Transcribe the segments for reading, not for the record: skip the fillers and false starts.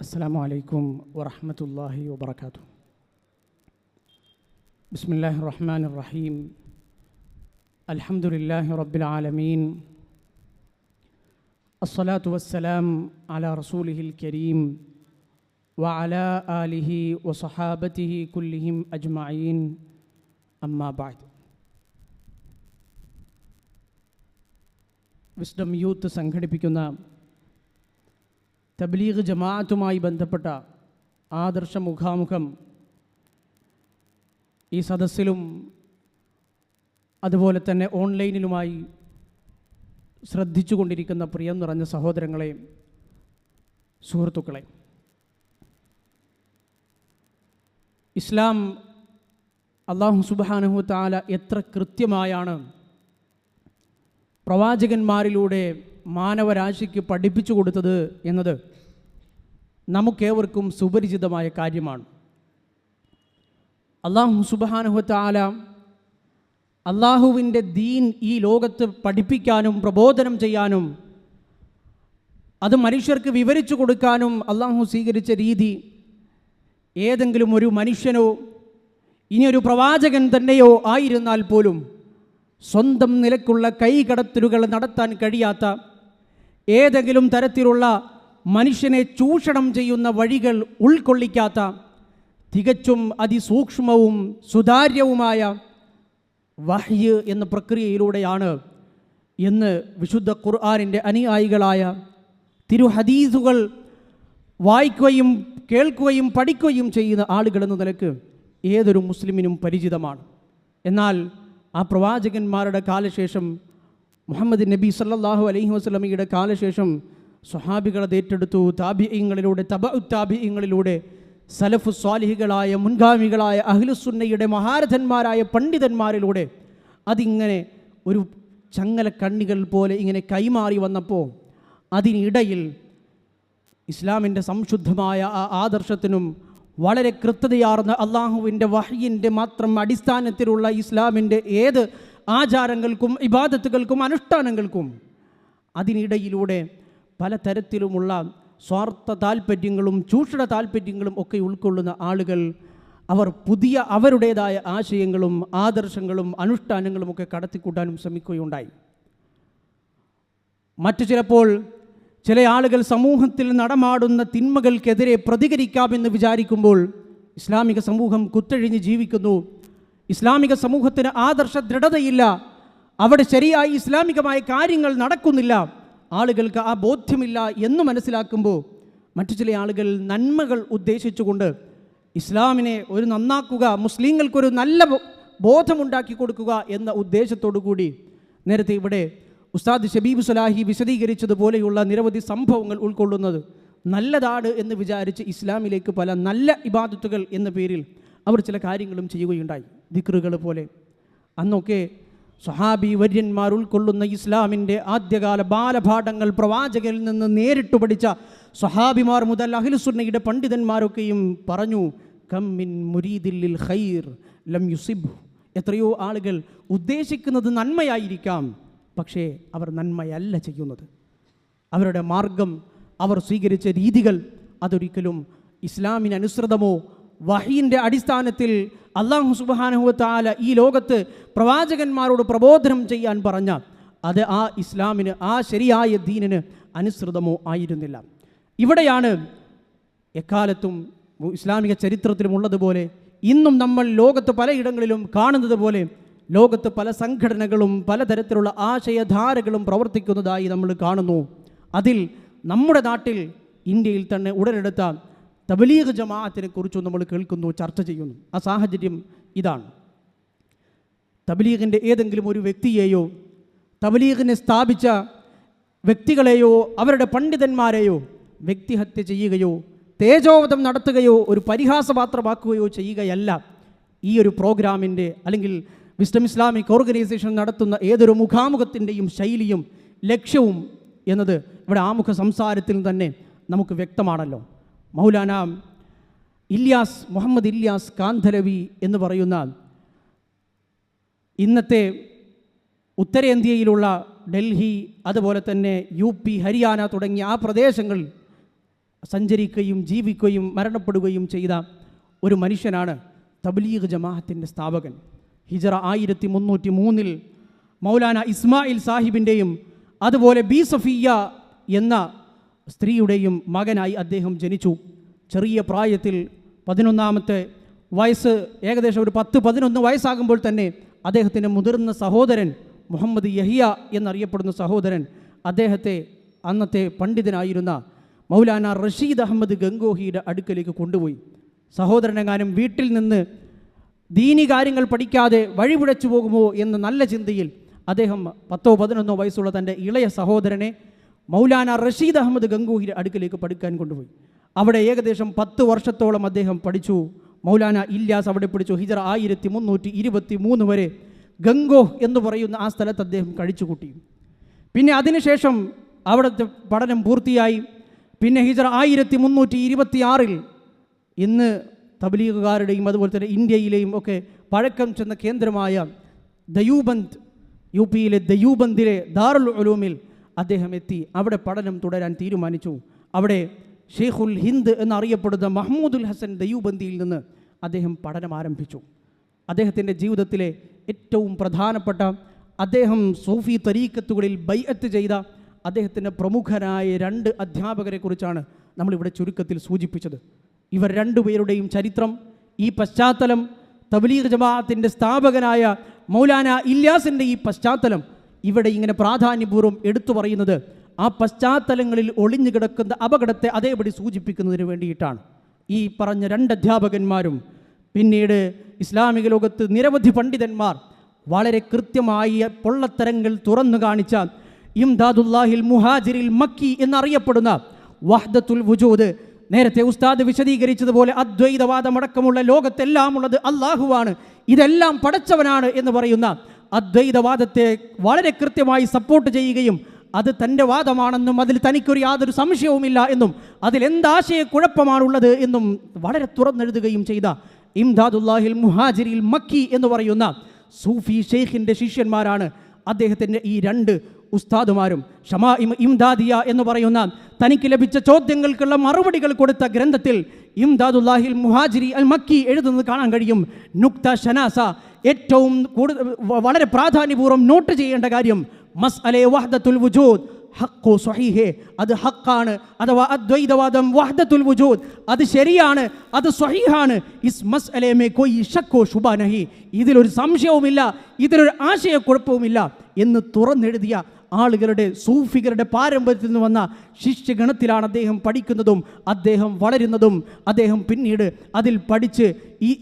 അസ്സലാമു അലൈക്കും വറഹ്മത്തുള്ളാഹി വബറകാതുഹു. ബിസ്മില്ലാഹിർ റഹ്മാനിർ റഹീം. അൽഹംദുലില്ലാഹി റബ്ബിൽ ആലമീൻ. അസ്സലാത്തു വസ്സലാം അലാ റസൂലിഹിൽ കരീം വഅലാ ആലിഹി വസഹാബതിഹി കുല്ലിഹിം അജ്മഈൻ. അമ്മാ ബഅദ്. വിസ്ഡം യൂത്ത് സംഘടിപ്പിക്കുന്ന തബ്ലീഗ് ജമാഅത്തുമായി ബന്ധപ്പെട്ട ആദർശ മുഖാമുഖം ഈ സദസ്സിലും അതുപോലെ തന്നെ ഓൺലൈനിലുമായി ശ്രദ്ധിച്ചുകൊണ്ടിരിക്കുന്ന പ്രിയം നിറഞ്ഞ സഹോദരങ്ങളെ, സുഹൃത്തുക്കളെ, ഇസ്ലാം അല്ലാഹു സുബ്ഹാനഹു തആല എത്ര കൃത്യമായാണ് പ്രവാചകന്മാരിലൂടെ മാനവരാശിക്ക് പഠിപ്പിച്ചു കൊടുത്തത് എന്നത് നമുക്കേവർക്കും സുപരിചിതമായ കാര്യമാണ്. അല്ലാഹു സുബ്ഹാനഹു തആല അല്ലാഹുവിൻ്റെ ദീൻ ഈ ലോകത്ത് പഠിപ്പിക്കാനും പ്രബോധനം ചെയ്യാനും അത് മനുഷ്യർക്ക് വിവരിച്ചു കൊടുക്കാനും അല്ലാഹു സ്വീകരിച്ച രീതി ഏതെങ്കിലും ഒരു മനുഷ്യനോ ഇനിയൊരു പ്രവാചകൻ തന്നെയോ ആയിരുന്നാൽ പോലും സ്വന്തം നിലക്കുള്ള കൈകടത്തലുകൾ നടത്താൻ കഴിയാത്ത, ഏതെങ്കിലും തരത്തിലുള്ള മനുഷ്യനെ ചൂഷണം ചെയ്യുന്ന വഴികൾ ഉൾക്കൊള്ളിക്കാത്ത, തികച്ചും അതിസൂക്ഷ്മവും സുതാര്യവുമായ വഹ്യ് എന്ന പ്രക്രിയയിലൂടെയാണ് എന്ന് വിശുദ്ധ ഖുർആനിൻ്റെ അനുയായികളായ തിരുഹദീസുകൾ വായിക്കുകയും കേൾക്കുകയും പഠിക്കുകയും ചെയ്യുന്ന ആളുകളെന്ന നിലക്ക് ഏതൊരു മുസ്ലിമിനും പരിചിതമാണ്. എന്നാൽ ആ പ്രവാചകന്മാരുടെ കാലശേഷം മുഹമ്മദ് നബി സല്ലല്ലാഹു അലൈഹി വസല്ലമയുടെ കാലശേഷം സ്വഹാബികൾ അത് ഏറ്റെടുത്തു. താബിഈങ്ങളിലൂടെ, തബഉ താബിഈങ്ങളിലൂടെ, സലഫു സ്വാലിഹികളായ മുൻഗാമികളായ അഹ്ലുസുന്നയുടെ മഹാരഥന്മാരായ പണ്ഡിതന്മാരിലൂടെ അതിങ്ങനെ ഒരു ചങ്ങല കണ്ണികൾ പോലെ ഇങ്ങനെ കൈമാറി വന്നപ്പോൾ അതിനിടയിൽ ഇസ്ലാമിൻ്റെ സംശുദ്ധമായ ആ ആദർശത്തിനും വളരെ കൃത്യതയാർന്ന അള്ളാഹുവിൻ്റെ വഹ്യിൻ്റെ മാത്രം അടിസ്ഥാനത്തിലുള്ള ഇസ്ലാമിൻ്റെ ഏത് ആചാരങ്ങൾക്കും ഇബാദത്തുകൾക്കും അനുഷ്ഠാനങ്ങൾക്കും അതിനിടയിലൂടെ പലതരത്തിലുമുള്ള സ്വാർത്ഥ താൽപ്പര്യങ്ങളും ചൂഷണ താൽപ്പര്യങ്ങളും ഒക്കെ ഉൾക്കൊള്ളുന്ന ആളുകൾ അവർ പുതിയ അവരുടേതായ ആശയങ്ങളും ആദർശങ്ങളും അനുഷ്ഠാനങ്ങളും ഒക്കെ കടത്തിക്കൂട്ടാനും ശ്രമിക്കുകയുണ്ടായി. മറ്റു ചിലപ്പോൾ ചില ആളുകൾ സമൂഹത്തിൽ നടമാടുന്ന തിന്മകൾക്കെതിരെ പ്രതികരിക്കാമെന്ന് വിചാരിക്കുമ്പോൾ ഇസ്ലാമിക സമൂഹം കുത്തഴിഞ്ഞ് ജീവിക്കുന്നു. ഇസ്ലാമിക സമൂഹത്തിന് ആദർശ ദൃഢതയില്ല. അവിടെ ശരിയായി ഇസ്ലാമികമായ കാര്യങ്ങൾ നടക്കുന്നില്ല. ആളുകൾക്ക് ആ ബോധ്യമില്ല എന്ന് മനസ്സിലാക്കുമ്പോൾ മറ്റു ചില ആളുകൾ നന്മകൾ ഉദ്ദേശിച്ചുകൊണ്ട് ഇസ്ലാമിനെ ഒരു നന്നാക്കുക, മുസ്ലിങ്ങൾക്കൊരു നല്ല ബോധമുണ്ടാക്കി കൊടുക്കുക എന്ന ഉദ്ദേശത്തോടു കൂടി നേരത്തെ ഇവിടെ ഉസ്താദ് ഷബീബ് സലാഹി വിശദീകരിച്ചതുപോലെയുള്ള നിരവധി സംഭവങ്ങൾ ഉൾക്കൊള്ളുന്നത് നല്ലതാണ് എന്ന് വിചാരിച്ച് ഇസ്ലാമിലേക്ക് പല നല്ല ഇബാദത്തുകൾ എന്ന പേരിൽ അവർ ചില കാര്യങ്ങളും ചെയ്യുകയുണ്ടായി. ദിക്റുകൾ പോലെ അന്നൊക്കെ സ്വഹാബി വര്യന്മാർ ഉൾക്കൊള്ളുന്ന ഇസ്ലാമിൻ്റെ ആദ്യകാല ബാലപാഠങ്ങൾ പ്രവാചകരിൽ നിന്ന് നേരിട്ട് പഠിച്ച സ്വഹാബിമാർ മുതൽ അഹ്ലുസുന്നയുടെ പണ്ഡിതന്മാരൊക്കെയും പറഞ്ഞു, കമ്മിൻ മുരീദിൽ ഖൈർ ലം യുസിബ്. എത്രയോ ആളുകൾ ഉദ്ദേശിക്കുന്നത് നന്മയായിരിക്കാം, പക്ഷേ അവർ നന്മയല്ല ചെയ്യുന്നത്. അവരുടെ മാർഗം, അവർ സ്വീകരിച്ച രീതികൾ അതൊരിക്കലും ഇസ്ലാമിനനുസൃതമോ വഹീൻ്റെ അടിസ്ഥാനത്തിൽ അല്ലാഹു സുബ്ഹാനഹു വ തആല ഈ ലോകത്ത് പ്രവാചകന്മാരോട് പ്രബോധനം ചെയ്യാൻ പറഞ്ഞ അത് ആ ഇസ്ലാമിന്, ആ ശരിയായ ദീനിന് അനുസൃതമോ ആയിരുന്നില്ല. ഇവിടെയാണ് എക്കാലത്തും ഇസ്ലാമിക ചരിത്രത്തിലുമുള്ളതുപോലെ ഇന്നും നമ്മൾ ലോകത്ത് പലയിടങ്ങളിലും കാണുന്നത് പോലെ ലോകത്ത് പല സംഘടനകളും പലതരത്തിലുള്ള ആശയധാരകളും പ്രവർത്തിക്കുന്നതായി നമ്മൾ കാണുന്നു. അതിൽ നമ്മുടെ നാട്ടിൽ ഇന്ത്യയിൽ തന്നെ ഉടലെടുത്ത തബ്ലീഗ് ജമാഅത്തിനെ കുറിച്ചും നമ്മൾ കേൾക്കുന്നു, ചർച്ച ചെയ്യുന്നു. ആ സാഹചര്യം ഇതാണ്. തബ്ലീഗിൻ്റെ ഏതെങ്കിലും ഒരു വ്യക്തിയെയോ തബ്ലീഗിനെ സ്ഥാപിച്ച വ്യക്തികളെയോ അവരുടെ പണ്ഡിതന്മാരെയോ വ്യക്തിഹത്യ ചെയ്യുകയോ തേജോവധം നടത്തുകയോ ഒരു പരിഹാസപാത്രമാക്കുകയോ ചെയ്യുകയല്ല ഈ ഒരു പ്രോഗ്രാമിൻ്റെ അല്ലെങ്കിൽ വിസ്ഡം ഇസ്ലാമിക് ഓർഗനൈസേഷൻ നടത്തുന്ന ഏതൊരു മുഖാമുഖത്തിൻ്റെയും ശൈലിയും ലക്ഷ്യവും എന്നത് ഇവിടെ ആമുഖ സംസാരത്തിൽ തന്നെ നമുക്ക് വ്യക്തമാണല്ലോ. മൗലാന മുഹമ്മദ് ഇല്യാസ് കാന്ധലവി എന്ന് പറയുന്ന ഇന്നത്തെ ഉത്തരേന്ത്യയിലുള്ള ഡൽഹി, അതുപോലെ തന്നെ UP, ഹരിയാന തുടങ്ങിയ ആ പ്രദേശങ്ങളിൽ സഞ്ചരിക്കുകയും ജീവിക്കുകയും മരണപ്പെടുകയും ചെയ്ത ഒരു മനുഷ്യനാണ് തബ്ലീഗ് ജമാഅത്തിൻ്റെ സ്ഥാപകൻ. ഹിജറ 1303 മൗലാന ഇസ്മായിൽ സാഹിബിൻ്റെയും അതുപോലെ ബി സഫിയ എന്ന സ്ത്രീയുടെയും മകനായി അദ്ദേഹം ജനിച്ചു. ചെറിയ പ്രായത്തിൽ 11ാമത്തെ വയസ്സ്, ഏകദേശം ഒരു 10-11 വയസ്സാകുമ്പോൾ തന്നെ അദ്ദേഹത്തിൻ്റെ മുതിർന്ന സഹോദരൻ മുഹമ്മദ് യഹിയ എന്നറിയപ്പെടുന്ന സഹോദരൻ അദ്ദേഹത്തെ അന്നത്തെ പണ്ഡിതനായിരുന്ന മൗലാന റഷീദ് അഹമ്മദ് ഗംഗോഹിയുടെ അടുക്കലേക്ക് കൊണ്ടുപോയി. സഹോദരനെങ്ങാനും വീട്ടിൽ നിന്ന് ദീനി കാര്യങ്ങൾ പഠിക്കാതെ വഴിപിഴച്ചു പോകുമോ എന്ന നല്ല ചിന്തയിൽ അദ്ദേഹം 10-11 വയസ്സുള്ള തൻ്റെ ഇളയ സഹോദരനെ മൗലാന റഷീദ് അഹമ്മദ് ഗംഗോഹിയുടെ അടുക്കലേക്ക് പഠിക്കാൻ കൊണ്ടുപോയി. അവിടെ ഏകദേശം 10 വർഷത്തോളം അദ്ദേഹം പഠിച്ചു. മൗലാന ഇല്യാസ് അവിടെ പഠിച്ചു. ഹിജറ 1323 വരെ ഗംഗോഹ് എന്ന് പറയുന്ന ആ സ്ഥലത്ത് അദ്ദേഹം കഴിച്ചുകൂട്ടി. പിന്നെ അതിനുശേഷം അവിടുത്തെ പഠനം പൂർത്തിയായി. പിന്നെ ഹിജറ 1326 ഇന്ന് തബ്ലീഗുകാരുടെയും അതുപോലെ തന്നെ ഇന്ത്യയിലെയും ഒക്കെ പഴക്കം ചെന്ന കേന്ദ്രമായ ദയൂബന്ദ്, യു പിയിലെ ദയൂബന്ദിലെ ദാറുൽ ഉലൂമിൽ അദ്ദേഹം എത്തി. അവിടെ പഠനം തുടരാൻ തീരുമാനിച്ചു. അവിടെ ഷെയ്ഖുൽ ഹിന്ദ് എന്നറിയപ്പെടുന്ന മഹ്മൂദുൽ ഹസൻ ദയൂബന്ദിയിൽ നിന്ന് അദ്ദേഹം പഠനം ആരംഭിച്ചു. അദ്ദേഹത്തിൻ്റെ ജീവിതത്തിലെ ഏറ്റവും പ്രധാനപ്പെട്ട, അദ്ദേഹം സൂഫി തരീക്കത്തുകളിൽ ബൈഅത്ത് ചെയ്ത അദ്ദേഹത്തിൻ്റെ പ്രമുഖരായ 2 അധ്യാപകരെക്കുറിച്ചാണ് നമ്മളിവിടെ ചുരുക്കത്തിൽ സൂചിപ്പിച്ചത്. ഇവർ രണ്ടുപേരുടെയും ചരിത്രം, ഈ പശ്ചാത്തലം, തബ്ലീഗ് ജമാഅത്തിൻ്റെ സ്ഥാപകനായ മൗലാന ഇല്യാസിൻ്റെ ഈ പശ്ചാത്തലം ഇവിടെ ഇങ്ങനെ പ്രാധാന്യപൂർവ്വം എടുത്തു പറയുന്നത് ആ പശ്ചാത്തലങ്ങളിൽ ഒളിഞ്ഞു കിടക്കുന്ന അപകടത്തെ അതേപടി സൂചിപ്പിക്കുന്നതിന് വേണ്ടിയിട്ടാണ്. ഈ പറഞ്ഞ 2 അധ്യാപകന്മാരും പിന്നീട് ഇസ്ലാമിക ലോകത്ത് നിരവധി പണ്ഡിതന്മാർ വളരെ കൃത്യമായ പൊള്ളത്തരങ്ങൾ തുറന്നു കാണിച്ച ഇംദാദുല്ലാഹിൽ മുഹാജിരിൽ മക്കി എന്നറിയപ്പെടുന്ന വഹ്ദത്തുൽ വുജൂദ്, നേരത്തെ ഉസ്താദ് വിശദീകരിച്ചതുപോലെ അദ്വൈതവാദമടക്കമുള്ള ലോകത്തെല്ലാം ഉള്ളത് അള്ളാഹുവാണ്, ഇതെല്ലാം പടച്ചവനാണ് എന്ന് പറയുന്ന അദ്വൈതവാദത്തെ വളരെ കൃത്യമായി സപ്പോർട്ട് ചെയ്യുകയും അത് തൻ്റെ വാദമാണെന്നും അതിൽ തനിക്കൊരു യാതൊരു സംശയവുമില്ല എന്നും അതിലെന്താശയക്കുഴപ്പമാണുള്ളത് എന്നും വളരെ തുറന്നെഴുതുകയും ചെയ്ത ഇംദാദുല്ലാഹിൽ മുഹാജിരിൽ മക്കി എന്ന് പറയുന്ന സൂഫി ഷെയ്ഖിൻ്റെ ശിഷ്യന്മാരാണ് അദ്ദേഹത്തിൻ്റെ ഈ 2 ഉസ്താദുമാരും. ഷമാഇം ഇംദാദിയ എന്ന് പറയുന്ന തനിക്ക് ലഭിച്ച ചോദ്യങ്ങൾക്കുള്ള മറുപടികൾ കൊടുത്ത ഗ്രന്ഥത്തിൽ ഇംദാദുല്ലാഹിൽ മുഹാജിരി അൽ മക്കി എഴുതുന്നത് കാണാൻ കഴിയും. നുക്ത ഷനാസ, ഏറ്റവും വളരെ പ്രാധാന്യപൂർവ്വം നോട്ട് ചെയ്യേണ്ട കാര്യം മസ്അലെ വഹ്ദത്തുൽ വുജൂദ് ഹഖ്ഖു സ്വഹീഹ്, അത് ഹഖാണ്, അഥവാ അദ്വൈതവാദം വഹ്ദത്തുൽ വുജൂദ് അത് ശരിയാണ്, അത് സ്വഹീഹാണ്. ഇസ് മസ്അലെ മേ കോയി ശക്കോ ശുബ നഹി, ഇതിലൊരു സംശയവുമില്ല, ഇതിലൊരു ആശയക്കുഴപ്പവുമില്ല എന്ന് തുറന്നെഴുതിയ ആളുകളുടെ, സൂഫികളുടെ പാരമ്പര്യത്തിൽ നിന്ന് വന്ന ശിഷ്യഗണത്തിലാണ് അദ്ദേഹം പഠിക്കുന്നതും അദ്ദേഹം വളരുന്നതും അദ്ദേഹം പിന്നീട് അതിൽ പഠിച്ച്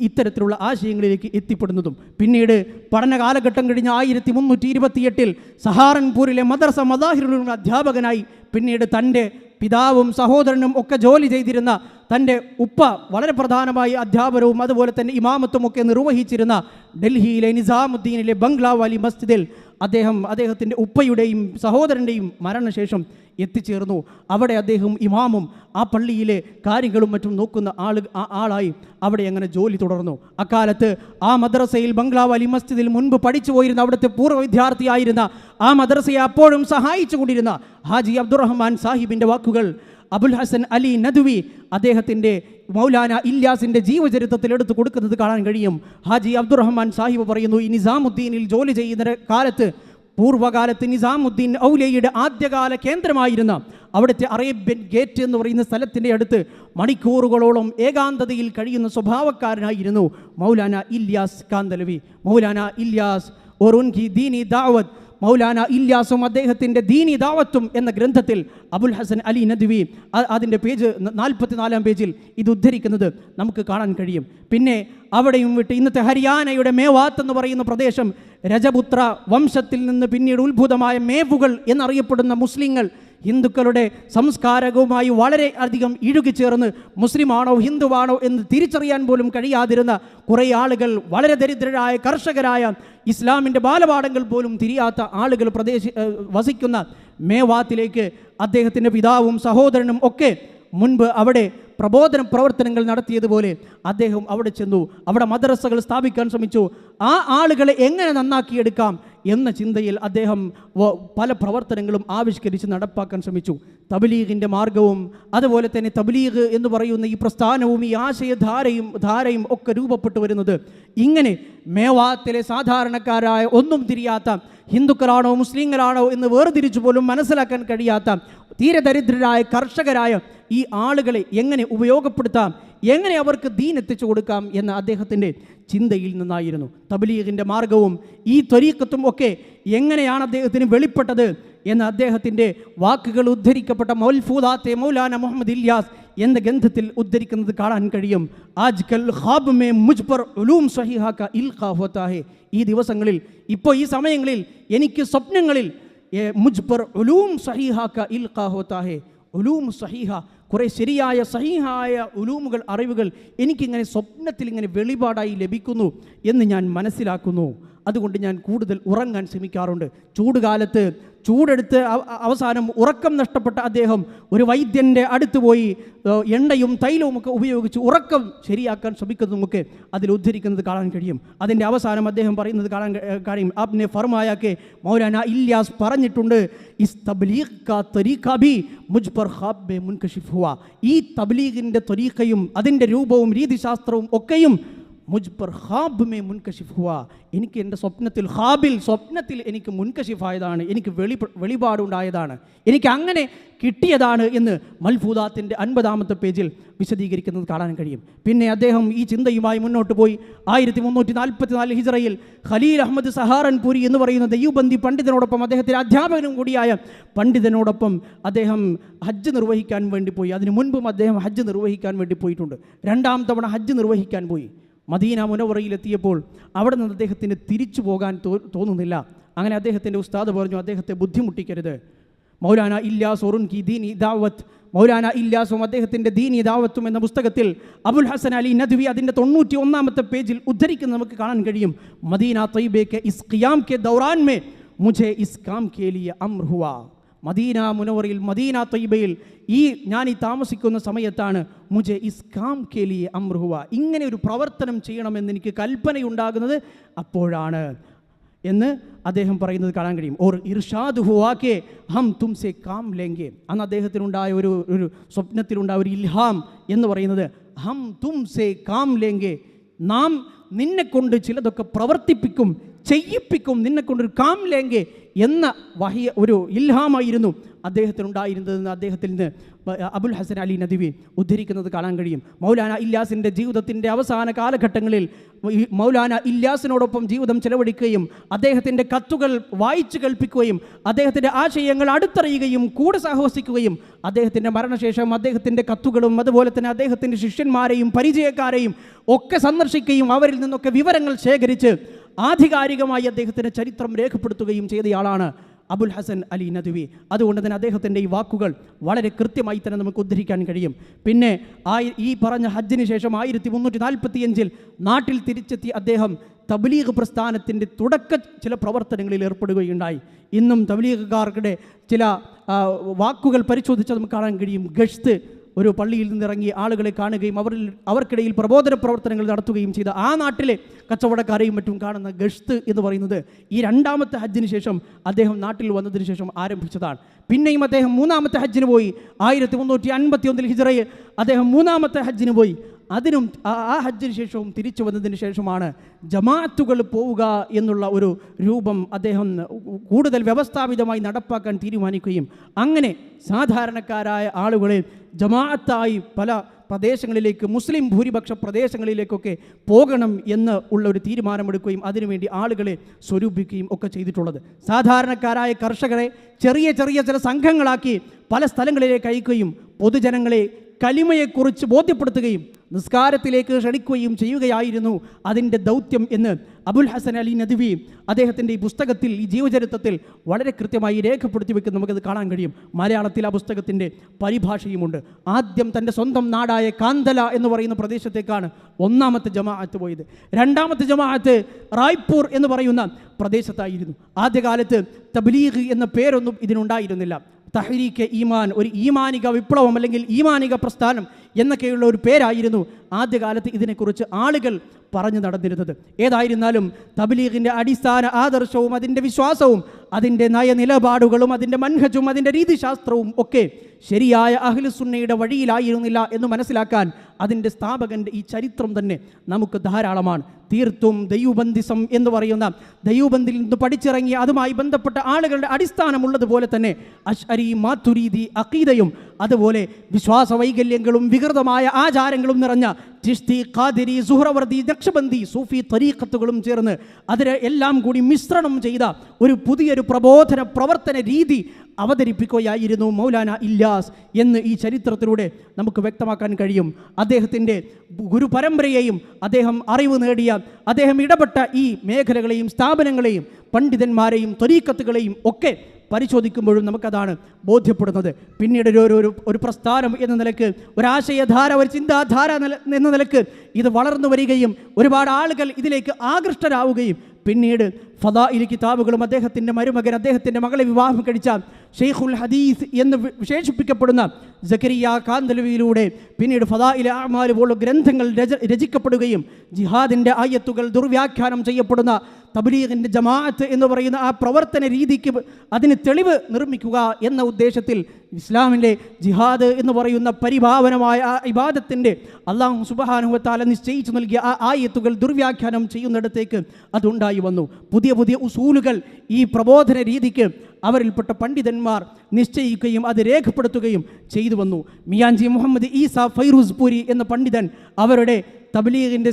ഇത്തരത്തിലുള്ള ആശയങ്ങളിലേക്ക് എത്തിപ്പെടുന്നതും. പിന്നീട് പഠന കാലഘട്ടം കഴിഞ്ഞ 1328 സഹാറൻപൂരിലെ മദ്രസ മദാഹിറുൽ അധ്യാപകനായി, പിന്നീട് തൻ്റെ പിതാവും സഹോദരനും ഒക്കെ ജോലി ചെയ്തിരുന്ന തൻ്റെ ഉപ്പ വളരെ പ്രധാനമായി അധ്യാപനവും അതുപോലെ തന്നെ ഇമാമത്തും ഒക്കെ നിർവഹിച്ചിരുന്ന ഡൽഹിയിലെ നിസാമുദ്ദീനിലെ ബംഗ്ലാവ് വാലി മസ്ജിദിൽ അദ്ദേഹത്തിൻ്റെ ഉപ്പയുടെയും സഹോദരൻ്റെയും മരണശേഷം എത്തിച്ചേർന്നു. അവിടെ അദ്ദേഹം ഇമാമും ആ പള്ളിയിലെ കാര്യങ്ങളും മറ്റും നോക്കുന്ന ആളായി അവിടെ അങ്ങനെ ജോലി തുടർന്നു. അക്കാലത്ത് ആ മദ്രസയിൽ ബംഗ്ലാവ് വാലി മസ്ജിദിൽ മുൻപ് പഠിച്ചു പോയിരുന്ന അവിടുത്തെ പൂർവ്വ വിദ്യാർത്ഥിയായിരുന്ന ആ മദ്രസയെ അപ്പോഴും സഹായിച്ചു കൊണ്ടിരുന്ന ഹാജി അബ്ദുറഹ്മാൻ സാഹിബിൻ്റെ വാക്കുകൾ അബുൽ ഹസൻ അലി നദ്വി അദ്ദേഹത്തിൻ്റെ മൗലാന ഇല്യാസിൻ്റെ ജീവചരിത്രത്തിൽ എടുത്തു കൊടുക്കുന്നത് കാണാൻ കഴിയും. ഹാജി അബ്ദുറഹ്മാൻ സാഹിബ് പറയുന്നു, ഈ നിസാമുദ്ദീനിൽ ജോലി ചെയ്യുന്ന കാലത്ത്, പൂർവ്വകാലത്ത് നിസാമുദ്ദീൻ ഔലിയയുടെ ആദ്യകാല കേന്ദ്രമായിരുന്ന അവിടുത്തെ അറേബ്യൻ ഗേറ്റ് എന്ന് പറയുന്ന സ്ഥലത്തിൻ്റെ അടുത്ത് മണിക്കൂറുകളോളം ഏകാന്തതയിൽ കഴിയുന്ന സ്വഭാവക്കാരനായിരുന്നു മൗലാന ഇല്യാസ് കാന്തലവി. മൗലാന ഇല്യാസ് और उनकी दीनी दावत, മൗലാന ഇല്യാസും അദ്ദേഹത്തിൻ്റെ ദീനി ദാവത്തും എന്ന ഗ്രന്ഥത്തിൽ അബുൽ ഹസൻ അലി നദ്വി അതിൻ്റെ പേജ് 44-ാം പേജിൽ ഇത് ഉദ്ധരിക്കുന്നത് നമുക്ക് കാണാൻ കഴിയും. പിന്നെ അവിടെയും വിട്ട് ഇന്നത്തെ ഹരിയാനയുടെ മേവാത്ത് എന്ന് പറയുന്ന പ്രദേശം, രജപുത്ര വംശത്തിൽ നിന്ന് പിന്നീട് ഉത്ഭുതമായ മേവുകൾ എന്നറിയപ്പെടുന്ന മുസ്ലിങ്ങൾ ഹിന്ദുക്കളുടെ സംസ്കാരവുമായി വളരെ അധികം ഇഴുകിച്ചേർന്ന് മുസ്ലിമാണോ ഹിന്ദുവാണോ എന്ന് തിരിച്ചറിയാൻ പോലും കഴിയാതിരുന്ന കുറേ ആളുകൾ, വളരെ ദരിദ്രരായ കർഷകരായ, ഇസ്ലാമിൻ്റെ ബാലപാഠങ്ങൾ പോലും തിരിയാത്ത ആളുകൾ വസിക്കുന്ന മേവാത്തിലേക്ക് അദ്ദേഹത്തിൻ്റെ പിതാവും സഹോദരനും ഒക്കെ മുൻപ് അവിടെ പ്രബോധന പ്രവർത്തനങ്ങൾ നടത്തിയതുപോലെ അദ്ദേഹം അവിടെ ചെന്നു, അവിടെ മദ്രസകൾ സ്ഥാപിക്കാൻ ശ്രമിച്ചു. ആ ആളുകളെ എങ്ങനെ നന്നാക്കിയെടുക്കാം എന്ന ചിന്തയിൽ അദ്ദേഹം പല പ്രവർത്തനങ്ങളും ആവിഷ്കരിച്ച് നടപ്പാക്കാൻ ശ്രമിച്ചു. തബ്ലീഗിൻ്റെ മാർഗവും അതുപോലെ തന്നെ തബ്ലീഗ് എന്ന് പറയുന്ന ഈ പ്രസ്ഥാനവും ഈ ധാരയും ഒക്കെ രൂപപ്പെട്ടു വരുന്നത് ഇങ്ങനെ മേവാത്തിലെ സാധാരണക്കാരായ ഒന്നും തിരിയാത്ത ഹിന്ദുക്കളാണോ മുസ്ലിങ്ങളാണോ എന്ന് വേർതിരിച്ചു പോലും മനസ്സിലാക്കാൻ കഴിയാത്ത തീരെ ദരിദ്രരായ കർഷകരായ ഈ ആളുകളെ എങ്ങനെ ഉപയോഗപ്പെടുത്താം, എങ്ങനെ അവർക്ക് ദീൻ എത്തിച്ചു കൊടുക്കാം എന്ന അദ്ദേഹത്തിൻ്റെ ചിന്തയിൽ നിന്നായിരുന്നു. തബ്ലീഗിൻ്റെ മാർഗവും ഈ ത്വരീഖത്തും ഒക്കെ എങ്ങനെയാണ് അദ്ദേഹത്തിന് വെളിപ്പെട്ടത് എന്ന അദ്ദേഹത്തിൻ്റെ വാക്കുകൾ ഉദ്ധരിക്കപ്പെട്ട മൗൽഫൂദാത്തെ മൗലാന മുഹമ്മദ് ഇല്യാസ് എന്ന ഗ്രന്ഥത്തിൽ ഉദ്ധരിക്കുന്നത് കാണാൻ കഴിയും. ആജ് കൽ ഖാബ് മേ മുജ് പർ ഉലൂം സഹീഹ കാ ഇൽഖാ ഹോതാ ഹേ. ഈ ദിവസങ്ങളിൽ, ഇപ്പോൾ ഈ സമയങ്ങളിൽ എനിക്ക് സ്വപ്നങ്ങളിൽ മുജ് പർ ഉലൂം സഹീഹ കാ ഇൽഖാ ഹോതാ ഹേ. ഉലൂം സഹീഹ, കുറേ ശരിയായ സഹീഹായ ഉലൂമുകൾ, അറിവുകൾ എനിക്കിങ്ങനെ സ്വപ്നത്തിൽ ഇങ്ങനെ വെളിപാടായി ലഭിക്കുന്നു എന്ന് ഞാൻ മനസ്സിലാക്കുന്നു. അതുകൊണ്ട് ഞാൻ കൂടുതൽ ഉറങ്ങാൻ ശ്രമിക്കാറുണ്ട്. ചൂടുകാലത്ത് ചൂടെടുത്ത് അവസാനം ഉറക്കം നഷ്ടപ്പെട്ട അദ്ദേഹം ഒരു വൈദ്യൻ്റെ അടുത്ത് പോയി എണ്ണയും തൈലവും ഒക്കെ ഉപയോഗിച്ച് ഉറക്കം ശരിയാക്കാൻ ശ്രമിക്കുന്നതുമൊക്കെ അതിൽ ഉദ്ധരിക്കുന്നത് കാണാൻ കഴിയും. അതിൻ്റെ അവസാനം അദ്ദേഹം പറയുന്നത് കാണാൻ കഴിയും. ആപ്നെ ഫർമായാക്കെ മൗലാന ഇല്യാസ് പറഞ്ഞിട്ടുണ്ട്, ഇസ് തബ്ലീഗ് കാ തരീഖ ഭി മുജ് പർ ഖാബ് മേ മുൻകശിഫ് ഹുവ. ഈ തബ്ലീഗിൻ്റെ ത്വരീഖയും അതിൻ്റെ രൂപവും രീതിശാസ്ത്രവും ഒക്കെയും മുജ് പർ ഖാബ് മേ മുൻകശിഫ് ഹുവ, എനിക്ക് എൻ്റെ സ്വപ്നത്തിൽ എനിക്ക് മുൻകശിഫായതാണ്, എനിക്ക് വെളിപാടുണ്ടായതാണ്, എനിക്ക് അങ്ങനെ കിട്ടിയതാണ് എന്ന് മൽഫൂദാത്തിൻ്റെ 50-ാമത്തെ പേജിൽ വിശദീകരിക്കുന്നത് കാണാൻ കഴിയും. പിന്നെ അദ്ദേഹം ഈ ചിന്തയുമായി മുന്നോട്ട് പോയി 1344 ഹിജ്റയിൽ ഖലീൽ അഹമ്മദ് സഹാറൻപൂരി എന്ന് പറയുന്ന ദയ്യൂബന്ദി പണ്ഡിതനോടൊപ്പം, അദ്ദേഹത്തിൻ്റെ അധ്യാപകനും കൂടിയായ പണ്ഡിതനോടൊപ്പം അദ്ദേഹം ഹജ്ജ് നിർവഹിക്കാൻ വേണ്ടി പോയി. അതിനു മുൻപും അദ്ദേഹം ഹജ്ജ് നിർവഹിക്കാൻ വേണ്ടി പോയിട്ടുണ്ട്. 2ാം തവണ ഹജ്ജ് നിർവഹിക്കാൻ പോയി. മദീന മുനവറയിലെത്തിയപ്പോൾ അവിടെ നിന്ന് അദ്ദേഹത്തിന് തിരിച്ചു പോകാൻ തോന്നുന്നില്ല. അങ്ങനെ അദ്ദേഹത്തിൻ്റെ ഉസ്താദ് പറഞ്ഞു, അദ്ദേഹത്തെ ബുദ്ധിമുട്ടിക്കരുത്. മൗലാന ഇല്യാസ് ഉറുൻ കി ദീനി ദാവത്ത്, മൗലാന ഇല്യാസും അദ്ദേഹത്തിൻ്റെ ദീനി ദാവത്തും എന്ന പുസ്തകത്തിൽ അബുൽ ഹസൻ അലി നദ്വി അതിൻ്റെ 91-ാമത്തെ പേജിൽ ഉദ്ധരിക്കുന്ന നമുക്ക് കാണാൻ കഴിയും. മദീന തയ്യിബെ കെ ഇസ് ഖിയാം കെ ദൗറാൻ മേ മുझे ഇസ് കാം കെ ലിയെ അംർ ഹുവാ. മദീന മുനവറയിൽ, മദീന തയ്യിബയിൽ ഞാൻ ഈ താമസിക്കുന്ന സമയത്താണ് മുझे ഇസ് കാം കെ ലിയെ അംർ ഹുവാ, ഇങ്ങനെ ഒരു പ്രവർത്തനം ചെയ്യണമെന്ന് എനിക്ക് കൽപ്പനയുണ്ടാകുന്നത് അപ്പോഴാണ് എന്ന് അദ്ദേഹം പറയുന്നത് കാണാൻ കഴിയും. ഓർ ഇർഷാദ് ഹുവാ കെ ഹം തുംസെ കാം ലേംഗെ. അന്ന് അദ്ദേഹത്തിനുണ്ടായ ഒരു സ്വപ്നത്തിലുണ്ടായ ഒരു ഇൽഹാം എന്ന് പറയുന്നത് ഹം തുംസെ കാം ലേംഗെ, നാം നിന്നെക്കൊണ്ട് ചിലതൊക്കെ പ്രവർത്തിപ്പിക്കും, ചെയ്യിപ്പിക്കും, നിന്നെക്കൊണ്ടൊരു കാം ലേംഗെ എന്ന ഒരു ഇൽഹാമായിരുന്നു അദ്ദേഹത്തിനുണ്ടായിരുന്നതെന്ന് അദ്ദേഹത്തിൽ നിന്ന് അബുൽ ഹസൻ അലി നദ്വി ഉദ്ധരിക്കുന്നത് കാണാൻ കഴിയും. മൗലാന ഇല്യാസിൻ്റെ ജീവിതത്തിൻ്റെ അവസാന കാലഘട്ടങ്ങളിൽ മൗലാന ഇല്യാസിനോടൊപ്പം ജീവിതം ചെലവഴിക്കുകയും അദ്ദേഹത്തിൻ്റെ കത്തുകൾ വായിച്ചു കേൾപ്പിക്കുകയും അദ്ദേഹത്തിൻ്റെ ആശയങ്ങൾ അടുത്തറിയുകയും കൂടെ സാഹസിക്കുകയും അദ്ദേഹത്തിൻ്റെ മരണശേഷം അദ്ദേഹത്തിൻ്റെ കത്തുകളും അതുപോലെ തന്നെ അദ്ദേഹത്തിൻ്റെ ശിഷ്യന്മാരെയും പരിചയക്കാരെയും ഒക്കെ സന്ദർശിക്കുകയും അവരിൽ നിന്നൊക്കെ വിവരങ്ങൾ ശേഖരിച്ച് ആധികാരികമായി അദ്ദേഹത്തിൻ്റെ ചരിത്രം രേഖപ്പെടുത്തുകയും ചെയ്തയാളാണ് അബുൽ ഹസൻ അലി നദ്വി. അതുകൊണ്ട് തന്നെ അദ്ദേഹത്തിൻ്റെ ഈ വാക്കുകൾ വളരെ കൃത്യമായി തന്നെ നമുക്ക് ഉദ്ധരിക്കാൻ കഴിയും. പിന്നെ ഈ പറഞ്ഞ ഹജ്ജിന് ശേഷം 1345 നാട്ടിൽ തിരിച്ചെത്തി അദ്ദേഹം തബ്ലീഗ് പ്രസ്ഥാനത്തിൻ്റെ ചില പ്രവർത്തനങ്ങളിൽ ഏർപ്പെടുകയുണ്ടായി. ഇന്നും തബ്ലീഗുകാരുടെ ചില വാക്കുകൾ പരിശോധിച്ചാൽ നമുക്ക് കാണാൻ കഴിയും. ഗഷ്ത്, ഒരു പള്ളിയിൽ നിന്നിറങ്ങി ആളുകളെ കാണുകയും അവർക്കിടയിൽ പ്രബോധന പ്രവർത്തനങ്ങൾ നടത്തുകയും ചെയ്ത ആ നാട്ടിലെ കച്ചവടക്കാരെയും മറ്റും കാണുന്ന ഗഷ്ത് എന്ന് പറയുന്നത് ഈ 2ാമത്തെ ഹജ്ജിന് ശേഷം അദ്ദേഹം നാട്ടിൽ വന്നതിന് ശേഷം ആരംഭിച്ചതാണ്. പിന്നെയും അദ്ദേഹം 3ാമത്തെ ഹജ്ജിന് പോയി. 1351 ഹിജ്റയിൽ അദ്ദേഹം 3ാമത്തെ ഹജ്ജിന് പോയി. അതിനും ആ ഹജ്ജിന് ശേഷവും തിരിച്ചു വന്നതിന് ശേഷമാണ് ജമാഅത്തുകൾ പോവുക എന്നുള്ള ഒരു രൂപം അദ്ദേഹം കൂടുതൽ വ്യവസ്ഥാപിതമായി നടപ്പാക്കാൻ തീരുമാനിക്കുകയും അങ്ങനെ സാധാരണക്കാരായ ആളുകളെ ജമാഅത്തായി പല പ്രദേശങ്ങളിലേക്ക്, മുസ്ലിം ഭൂരിപക്ഷ പ്രദേശങ്ങളിലേക്കൊക്കെ പോകണം എന്ന് ഉള്ള ഒരു തീരുമാനമെടുക്കുകയും അതിനുവേണ്ടി ആളുകളെ സ്വരൂപിക്കുകയും ഒക്കെ ചെയ്തിട്ടുള്ളത്. സാധാരണക്കാരായ കർഷകരെ ചെറിയ ചില സംഘങ്ങളാക്കി പല സ്ഥലങ്ങളിലേക്ക് അയക്കുകയും പൊതുജനങ്ങളെ കലിമയെക്കുറിച്ച് ബോധ്യപ്പെടുത്തുകയും നിസ്കാരത്തിലേക്ക് ക്ഷണിക്കുകയും ചെയ്യുകയായിരുന്നു അതിൻ്റെ ദൗത്യം എന്ന് അബുൽ ഹസൻ അലി നദ്വി അദ്ദേഹത്തിൻ്റെ ഈ പുസ്തകത്തിൽ, ഈ ജീവചരിത്രത്തിൽ വളരെ കൃത്യമായി രേഖപ്പെടുത്തി വെക്കുന്നത് നമുക്കത് കാണാൻ കഴിയും. മലയാളത്തിൽ ആ പുസ്തകത്തിൻ്റെ പരിഭാഷയുമുണ്ട്. ആദ്യം തൻ്റെ സ്വന്തം നാടായ കാന്തല എന്ന് പറയുന്ന പ്രദേശത്തേക്കാണ് 1ാമത്തെ ജമാഅത്ത് പോയത്. 2ാമത്തെ ജമാഅത്ത് റായ്പൂർ എന്ന് പറയുന്ന പ്രദേശത്തായിരുന്നു. ആദ്യകാലത്ത് തബ്ലീഗ് എന്ന പേരൊന്നും ഇതിനുണ്ടായിരുന്നില്ല. തഹ്രീക്ക് ഈമാൻ, ഒരു ഈമാനിക വിപ്ലവം അല്ലെങ്കിൽ ഈമാനിക പ്രസ്ഥാനം എന്നൊക്കെയുള്ള ഒരു പേരായിരുന്നു ആദ്യകാലത്ത് ഇതിനെക്കുറിച്ച് ആളുകൾ പറഞ്ഞു നടന്നിരുന്നത്. ഏതായിരുന്നാലും തബ്ലീഗിൻ്റെ അടിസ്ഥാന ആദർശവും അതിൻ്റെ വിശ്വാസവും അതിൻ്റെ നയനിലപാടുകളും അതിൻ്റെ മൻഹജും അതിൻ്റെ രീതിശാസ്ത്രവും ഒക്കെ ശരിയായ അഹ്ലുസുന്നയുടെ വഴിയിലായിരുന്നില്ല എന്ന് മനസ്സിലാക്കാൻ അതിൻ്റെ സ്ഥാപകൻ്റെ ഈ ചരിത്രം തന്നെ നമുക്ക് ധാരാളമാണ്. തീർത്തും ദൈവബന്ധിസം എന്ന് പറയുന്ന ദൈവബന്ധിൽ നിന്ന് പഠിച്ചിറങ്ങിയ അതുമായി ബന്ധപ്പെട്ട ആളുകളുടെ അടിസ്ഥാനമുള്ളതുപോലെ തന്നെ അശ്അരി, മാതുരീദി, അഖീദയും അതുപോലെ വിശ്വാസ വൈകല്യങ്ങളും വികൃതമായ ആചാരങ്ങളും നിറഞ്ഞ ചിശ്തി, ഖാദിരി, സുഹ്റവർദി, നക്ഷബന്ദി, സൂഫി തരീഖത്തുകളും ചേർന്ന് അതിനെ എല്ലാം കൂടി മിശ്രണം ചെയ്ത ഒരു പുതിയൊരു പ്രബോധന പ്രവർത്തന രീതി അവതരിപ്പിക്കുകയായിരുന്നു മൗലാന ഇല്യാസ് എന്ന് ഈ ചരിത്രത്തിലൂടെ നമുക്ക് വ്യക്തമാക്കാൻ കഴിയും. അദ്ദേഹത്തിൻ്റെ ഗുരുപരമ്പരയെയും അദ്ദേഹം അറിവ് നേടിയ, അദ്ദേഹം ഇടപെട്ട ഈ മേഖലകളെയും സ്ഥാപനങ്ങളെയും പണ്ഡിതന്മാരെയും ത്വരീഖത്തുകളെയും ഒക്കെ പരിശോധിക്കുമ്പോഴും നമുക്കതാണ് ബോധ്യപ്പെടുന്നത്. പിന്നീട് ഒരു പ്രസ്ഥാനം എന്ന നിലക്ക്, ഒരാശയധാര, ഒരു ചിന്താധാര എന്ന നിലക്ക് ഇത് വളർന്നു വരികയും ഒരുപാട് ആളുകൾ ഇതിലേക്ക് ആകൃഷ്ടരാവുകയും പിന്നീട് ഫദാഇൽ കിതാബുകളും അദ്ദേഹത്തിൻ്റെ മരുമകൻ അദ്ദേഹത്തിൻ്റെ മകളെ വിവാഹം കഴിച്ച ഷെയ്ഖുൽ ഹദീസ് എന്ന് വിശേഷിപ്പിക്കപ്പെടുന്ന സക്കരിയ കാന്തലവിയിലൂടെ പിന്നീട് ഫദാഇൽ അഅ്മാൽ പോലുള്ള ഗ്രന്ഥങ്ങൾ രചിക്കപ്പെടുകയും ജിഹാദിൻ്റെ ആയത്തുകൾ ദുർവ്യാഖ്യാനം ചെയ്യപ്പെടുന്ന തബ്ലീഗിൻ്റെ ജമാഅത്ത് എന്ന് പറയുന്ന ആ പ്രവർത്തന രീതിക്ക് അതിന് തെളിവ് നിർമ്മിക്കുക എന്ന ഉദ്ദേശത്തിൽ ഇസ്ലാമിൻ്റെ ജിഹാദ് എന്ന് പറയുന്ന പരിഭാവനമായ ആ ഇബാദത്തിൻ്റെ അല്ലാഹു സുബ്ഹാനഹു വ തആല നിശ്ചയിച്ചു നൽകിയ ആ ആയത്തുകൾ ദുർവ്യാഖ്യാനം ചെയ്യുന്നിടത്തേക്ക് അതുണ്ടായി വന്നു. പുതിയ പുതിയ ഉസൂലുകൾ ഈ പ്രബോധന രീതിക്ക് അവരിൽപ്പെട്ട പണ്ഡിതന്മാർ നിശ്ചയിക്കുകയും അത് രേഖപ്പെടുത്തുകയും ചെയ്തു വന്നു. മിയാൻജി മുഹമ്മദ് ഈസ ഫൈറൂസ് പൂരി എന്ന പണ്ഡിതൻ അവരുടെ തബ്ലീഗിൻ്റെ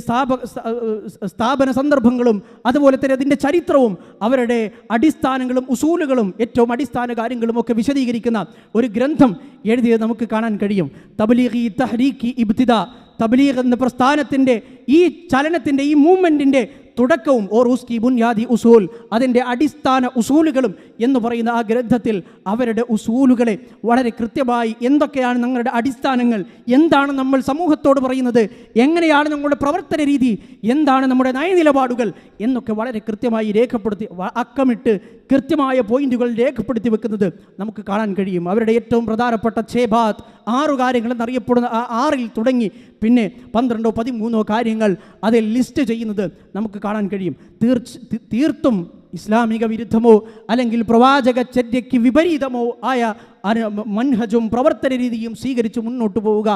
സ്ഥാപന സന്ദർഭങ്ങളും അതുപോലെ തന്നെ അതിൻ്റെ ചരിത്രവും അവരുടെ അടിസ്ഥാനങ്ങളും ഉസൂലുകളും ഏറ്റവും അടിസ്ഥാന കാര്യങ്ങളും ഒക്കെ വിശദീകരിക്കുന്ന ഒരു ഗ്രന്ഥം എഴുതിയത് നമുക്ക് കാണാൻ കഴിയും. തബ്ലീഗി തഹ്രീക്കി ഇബ്തിദാ, തബ്ലീഗ് എന്ന പ്രസ്ഥാനത്തിൻ്റെ ഈ ചലനത്തിൻ്റെ ഈ മൂവ്മെൻറ്റിൻ്റെ തുടക്കവും ഓറൂസ്കി ബുൻയാദി ഉസൂൽ, അതിൻ്റെ അടിസ്ഥാന ഉസൂലുകളും എന്ന് പറയുന്ന ആ ഗ്രന്ഥത്തിൽ അവരുടെ ഉസൂലുകളെ വളരെ കൃത്യമായി എന്തൊക്കെയാണ് ഞങ്ങളുടെ അടിസ്ഥാനങ്ങൾ, എന്താണ് നമ്മൾ സമൂഹത്തോട് പറയുന്നത്, എങ്ങനെയാണ് നമ്മുടെ പ്രവർത്തന രീതി, എന്താണ് നമ്മുടെ നയനിലപാടുകൾ എന്നൊക്കെ വളരെ കൃത്യമായി രേഖപ്പെടുത്തി അക്കമിട്ട് കൃത്യമായ പോയിന്റുകൾ രേഖപ്പെടുത്തി വെക്കുന്നത് നമുക്ക് കാണാൻ കഴിയും. അവരുടെ ഏറ്റവും പ്രധാനപ്പെട്ട ഛേബാത്ത് 6 കാര്യങ്ങൾ എന്നറിയപ്പെടുന്ന ആ 6-ൽ തുടങ്ങി പിന്നെ 12 13 കാര്യങ്ങൾ അതിൽ ലിസ്റ്റ് ചെയ്യുന്നത് നമുക്ക് കാണാൻ കഴിയും. തീർത്തും ഇസ്ലാമിക വിരുദ്ധമോ അല്ലെങ്കിൽ പ്രവാചക ചര്യയ്ക്ക് വിപരീതമോ ആയ മൻഹജും പ്രവർത്തന രീതിയും സ്വീകരിച്ച് മുന്നോട്ട് പോവുക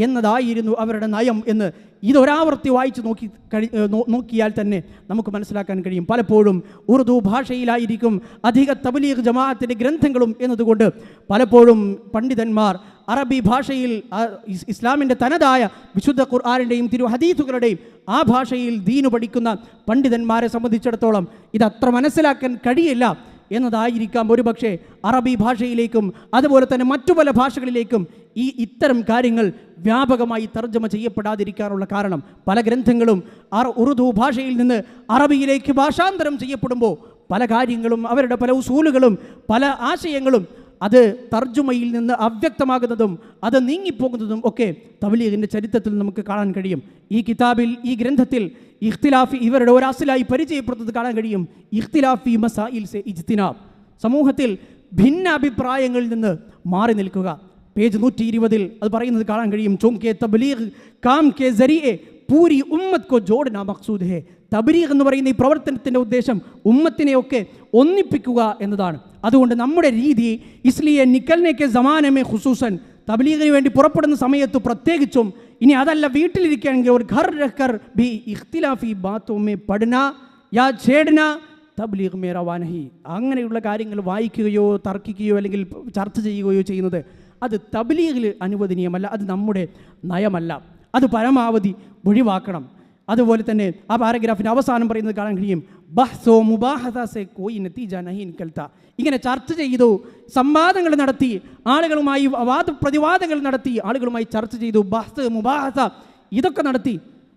എന്നതായിരുന്നു അവരുടെ നയം എന്ന് ഇതൊരാവർത്തി വായിച്ച് നോക്കിയാൽ തന്നെ നമുക്ക് മനസ്സിലാക്കാൻ കഴിയും. പലപ്പോഴും ഉറുദു ഭാഷയിലായിരിക്കും അധിക തബ്ലീഗ് ജമാഅത്തിൻ്റെ ഗ്രന്ഥങ്ങളും എന്നതുകൊണ്ട് പലപ്പോഴും പണ്ഡിതന്മാർ അറബി ഭാഷയിൽ ഇസ്ലാമിൻ്റെ തനതായ വിശുദ്ധ ഖുർആനിൻ്റെയും തിരു ഹദീസുകളുടെയും ആ ഭാഷയിൽ ദീനു പഠിക്കുന്ന പണ്ഡിതന്മാരെ സംബന്ധിച്ചിടത്തോളം ഇതത്ര മനസ്സിലാക്കാൻ കഴിയില്ല എന്നതായിരിക്കാം ഒരുപക്ഷെ അറബി ഭാഷയിലേക്കും അതുപോലെ തന്നെ മറ്റു പല ഭാഷകളിലേക്കും ഇത്തരം കാര്യങ്ങൾ വ്യാപകമായി തർജ്ജമ ചെയ്യപ്പെടാതിരിക്കാനുള്ള കാരണം. പല ഗ്രന്ഥങ്ങളും ഉറുദു ഭാഷയിൽ നിന്ന് അറബിയിലേക്ക് ഭാഷാന്തരം ചെയ്യപ്പെടുമ്പോൾ പല കാര്യങ്ങളും അവരുടെ പല ഉസൂലുകളും പല ആശയങ്ങളും അത് തർജുമയിൽ നിന്ന് അവ്യക്തമാകുന്നതും അത് നീങ്ങിപ്പോകുന്നതും ഒക്കെ തബ്ലീഗിൻ്റെ ചരിത്രത്തിൽ നമുക്ക് കാണാൻ കഴിയും. ഈ കിതാബിൽ, ഈ ഗ്രന്ഥത്തിൽ ഇഖ്തിലാഫി ഇവരുടെ ഒരു അസ്ലായി പരിചയപ്പെടുന്നത് കാണാൻ കഴിയും. ഇഖ്തിലാഫി മസായിൽ സെ ഇജ്തിനാബ്, സമൂഹത്തിൽ ഭിന്ന അഭിപ്രായങ്ങളിൽ നിന്ന് മാറി നിൽക്കുക. പേജ് 120 അത് പറയുന്നത് കാണാൻ കഴിയും. ചുംകെ തബ്ലീഗ് കാം കെ സരിയെ പൂരി ഉമ്മത്ത് കോ ജോഡന മഖ്സൂദ് ഹെ. തബ്ലീഗ് എന്ന് പറയുന്ന ഈ പ്രവർത്തനത്തിൻ്റെ ഉദ്ദേശം ഉമ്മത്തിനെയൊക്കെ ഒന്നിപ്പിക്കുക എന്നതാണ്. അതുകൊണ്ട് നമ്മുടെ രീതി ഇസ്ലിയെ നിക്കൽനേക്ക് സമാനമേ ഖുസൂസൻ, തബ്ലീഗിന് വേണ്ടി പുറപ്പെടുന്ന സമയത്ത് പ്രത്യേകിച്ചും, ഇനി അതല്ല വീട്ടിലിരിക്കുകയാണെങ്കിൽ ഒരു ഘർ രഹ്കർ ബി ഇഖ്തിലാഫി ബാത്തോ മേ പഠന യാ ഛേഡന തബ്ലീഗ് മേ റവാ നഹി. അങ്ങനെയുള്ള കാര്യങ്ങൾ വായിക്കുകയോ തർക്കിക്കുകയോ അല്ലെങ്കിൽ ചർച്ച ചെയ്യുകയോ ചെയ്യുന്നത് അത് തബ്ലീഗിൽ അനുവദനീയമല്ല, അത് നമ്മുടെ നയമല്ല, അത് പരമാവധി ഒഴിവാക്കണം. അതുപോലെ തന്നെ ആ പാരഗ്രാഫിൻ്റെ അവസാനം പറയുന്നത് കാണാൻ കഴിയും, ബഹ്സോ മുബാഹത സെ കോയി നതീജ നഹി നിക്കൽത്ത. ഇങ്ങനെ ചർച്ച ചെയ്തു, സംവാദങ്ങൾ നടത്തി, ആളുകളുമായി വാദപ്രതിവാദങ്ങൾ നടത്തി, ആളുകളുമായി ചർച്ച ചെയ്തു, ബഹ്സ് മുബാഹത ഇതൊക്കെ നടത്തി,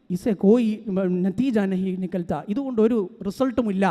ഇസെ കോയി നതീജ നഹി നിക്കൽത്ത, ഇതുകൊണ്ട് ഒരു റിസൾട്ടുമില്ല.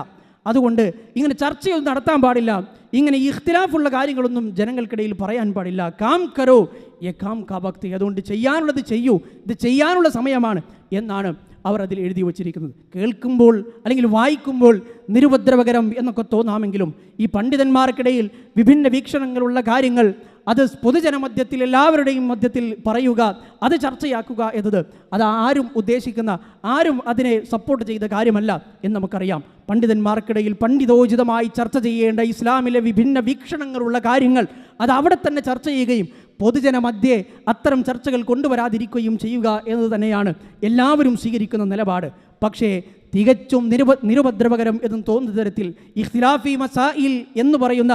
അതുകൊണ്ട് ഇങ്ങനെ ചർച്ചയൊന്നും നടത്താൻ പാടില്ല, ഇങ്ങനെ ഇഖ്തിലാഫുള്ള കാര്യങ്ങളൊന്നും ജനങ്ങൾക്കിടയിൽ പറയാൻ പാടില്ല. കാം കരോ യെ കാം കാ ഭക്തി, അതുകൊണ്ട് ചെയ്യാനുള്ളത് ചെയ്യൂ, ഇത് ചെയ്യാനുള്ള സമയമാണ് എന്നാണ് അവർ അതിൽ എഴുതി വച്ചിരിക്കുന്നത്. കേൾക്കുമ്പോൾ അല്ലെങ്കിൽ വായിക്കുമ്പോൾ നിരുപദ്രവകരം എന്നൊക്കെ തോന്നാമെങ്കിലും ഈ പണ്ഡിതന്മാർക്കിടയിൽ വിഭിന്ന വീക്ഷണങ്ങളുള്ള കാര്യങ്ങൾ അത് പൊതുജനമധ്യത്തിൽ എല്ലാവരുടെയും മധ്യത്തിൽ പറയുക, അത് ചർച്ചയാക്കുക എന്നത് അത് ആരും ഉദ്ദേശിക്കുന്ന, ആരും അതിനെ സപ്പോർട്ട് ചെയ്ത കാര്യമല്ല എന്ന് നമുക്കറിയാം. പണ്ഡിതന്മാർക്കിടയിൽ പണ്ഡിതോചിതമായി ചർച്ച ചെയ്യേണ്ട ഇസ്ലാമിലെ വിഭിന്ന വീക്ഷണങ്ങളുള്ള കാര്യങ്ങൾ അത് അവിടെ തന്നെ ചർച്ച ചെയ്യുകയും പൊതുജനമധ്യേ അത്തരം ചർച്ചകൾ കൊണ്ടുവരാതിരിക്കുകയും ചെയ്യുക എന്നത് തന്നെയാണ് എല്ലാവരും സ്വീകരിക്കുന്ന നിലപാട്. പക്ഷേ തികച്ചും നിരുപദ്രവകരം എന്ന് തോന്നുന്ന തരത്തിൽ ഇഖ്തിലാഫി മസായിൽ എന്ന് പറയുന്ന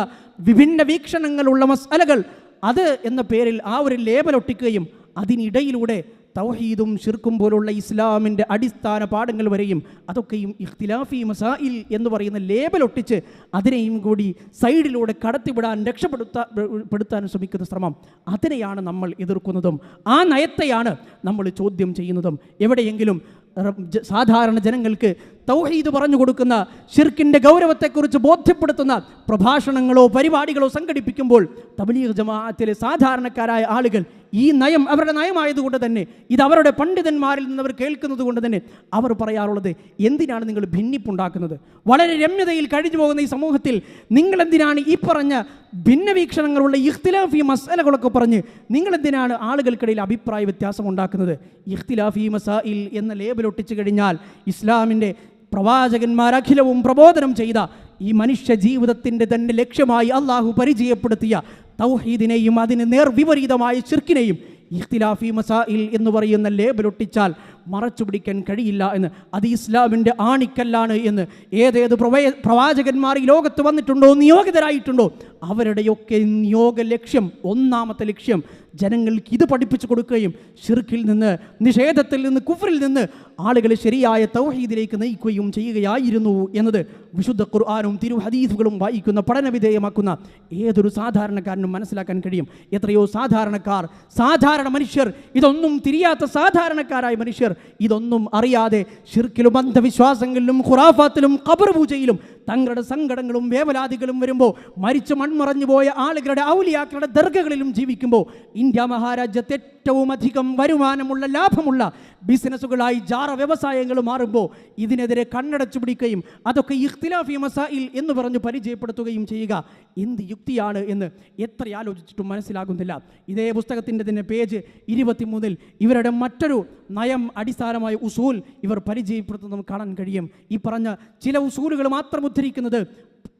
വിഭിന്ന വീക്ഷണങ്ങളുള്ള മസ്അലകൾ അത് എന്ന പേരിൽ ആ ഒരു ലേബലൊട്ടിക്കുകയും അതിനിടയിലൂടെ തൗഹീദും ശിർക്കും പോലുള്ള ഇസ്ലാമിൻ്റെ അടിസ്ഥാന പാഠങ്ങൾ വരെയും അതൊക്കെയും ഇഖ്തിലാഫി മസായിൽ എന്ന് പറയുന്ന ലേബലൊട്ടിച്ച് അതിനെയും കൂടി സൈഡിലൂടെ കടത്തിവിടാൻ രക്ഷപ്പെടുത്താൻ ശ്രമിക്കുന്ന ശ്രമം, അതിനെയാണ് നമ്മൾ എതിർക്കുന്നതും ആ നയത്തെയാണ് നമ്മൾ ചോദ്യം ചെയ്യുന്നതും. എവിടെയെങ്കിലും സാധാരണ ജനങ്ങൾക്ക് തൗഹീദ് പറഞ്ഞു കൊടുക്കുന്ന ശിർക്കിൻ്റെ ഗൗരവത്തെക്കുറിച്ച് ബോധ്യപ്പെടുത്തുന്ന പ്രഭാഷണങ്ങളോ പരിപാടികളോ സംഘടിപ്പിക്കുമ്പോൾ തബ്ലീഗ് ജമാഅത്തിലെ സാധാരണക്കാരായ ആളുകൾ ഈ നയം അവരുടെ നയമായതുകൊണ്ട് തന്നെ, ഇത് അവരുടെ പണ്ഡിതന്മാരിൽ നിന്ന് അവർ കേൾക്കുന്നത് കൊണ്ട് തന്നെ അവർ പറയാറുള്ളത്, എന്തിനാണ് നിങ്ങൾ ഭിന്നിപ്പുണ്ടാക്കുന്നത്? വളരെ രമ്യതയിൽ കഴിഞ്ഞു പോകുന്ന ഈ സമൂഹത്തിൽ നിങ്ങളെന്തിനാണ് ഈ പറഞ്ഞ ഭിന്നവീക്ഷണങ്ങളുള്ള ഇഖ്തിലാഫി മസലകളൊക്കെ പറഞ്ഞ് നിങ്ങളെന്തിനാണ് ആളുകൾക്കിടയിൽ അഭിപ്രായ വ്യത്യാസം ഉണ്ടാക്കുന്നത്? ഇഖ്തിലാഫി മസായിൽ എന്ന ലേബലൊട്ടിച്ചു കഴിഞ്ഞാൽ ഇസ്ലാമിൻ്റെ പ്രവാചകന്മാരഖിലവും പ്രബോധനം ചെയ്ത ഈ മനുഷ്യ ജീവിതത്തിൻ്റെ തന്നെ ലക്ഷ്യമായി അള്ളാഹു പരിചയപ്പെടുത്തിയ തൗഹീദിനെയും അതിന് നേർവിപരീതമായ ശിർക്കിനെയും ഇഖ്തിലാഫി മസായിൽ എന്ന് പറയുന്ന ലേബലൊട്ടിച്ചാൽ മറച്ചു പിടിക്കാൻ കഴിയില്ല എന്ന്, അത് ഇസ്ലാമിൻ്റെ ആണിക്കല്ലാണ് എന്ന് ഏതേത് പ്രവാചകന്മാർ ഈ ലോകത്ത് വന്നിട്ടുണ്ടോ, നിയോഗിതരായിട്ടുണ്ടോ, അവരുടെയൊക്കെ നിയോഗ ലക്ഷ്യം, ഒന്നാമത്തെ ലക്ഷ്യം ജനങ്ങൾക്ക് ഇത് പഠിപ്പിച്ചു കൊടുക്കുകയും ശിർക്കിൽ നിന്ന്, നിഷേധത്തിൽ നിന്ന്, കുഫറിൽ നിന്ന് ആളുകളെ ശരിയായ തൗഹീദിലേക്ക് നയിക്കുകയും ചെയ്യുകയായിരുന്നു എന്നത് വിശുദ്ധ ഖുർആനും തിരുഹദീസുകളും വായിക്കുന്ന പഠനവിധേയമാക്കുന്ന ഏതൊരു സാധാരണക്കാരനും മനസ്സിലാക്കാൻ കഴിയും. എത്രയോ സാധാരണക്കാർ, സാധാരണ മനുഷ്യർ, ഇതൊന്നും തിരിയാത്ത സാധാരണക്കാരായ മനുഷ്യർ ഇതൊന്നും അറിയാതെ ശിർക്കിലും അന്ധവിശ്വാസങ്ങളിലും ഖുറാഫാത്തിലും ഖബർ പൂജയിലും തങ്ങളുടെ സങ്കടങ്ങളും വേവലാതികളും വരുമ്പോൾ മരിച്ചു മൺമറഞ്ഞു പോയ ആളുകളുടെ ഔലിയാക്കളുടെ ദർഗകളിലും ജീവിക്കുമ്പോൾ ഇന്ത്യ മഹാരാജ്യത്തെ ഏറ്റവും അധികം വരുമാനമുള്ള ലാഭമുള്ള ബിസിനസ്സുകളായി ജാറ വ്യവസായങ്ങൾ മാറുമ്പോൾ ഇതിനെതിരെ കണ്ണടച്ചു പിടിക്കുകയും അതൊക്കെ ഇഖ്തിലാഫി മസായിൽ എന്ന് പറഞ്ഞ് പരിചയപ്പെടുത്തുകയും ചെയ്യുക എന്ത് യുക്തിയാണ് എന്ന് എത്ര ആലോചിച്ചിട്ടും മനസ്സിലാകുന്നില്ല. ഇതേ പുസ്തകത്തിൻ്റെ തന്നെ പേജ് 23 ഇവരുടെ മറ്റൊരു നയം അടിസ്ഥാനമായ ഉസൂൽ ഇവർ പരിചയപ്പെടുത്തുന്നതും കാണാൻ കഴിയും. ഈ പറഞ്ഞ ചില ഉസൂലുകൾ മാത്രം ഉദ്ധരിക്കുന്നത്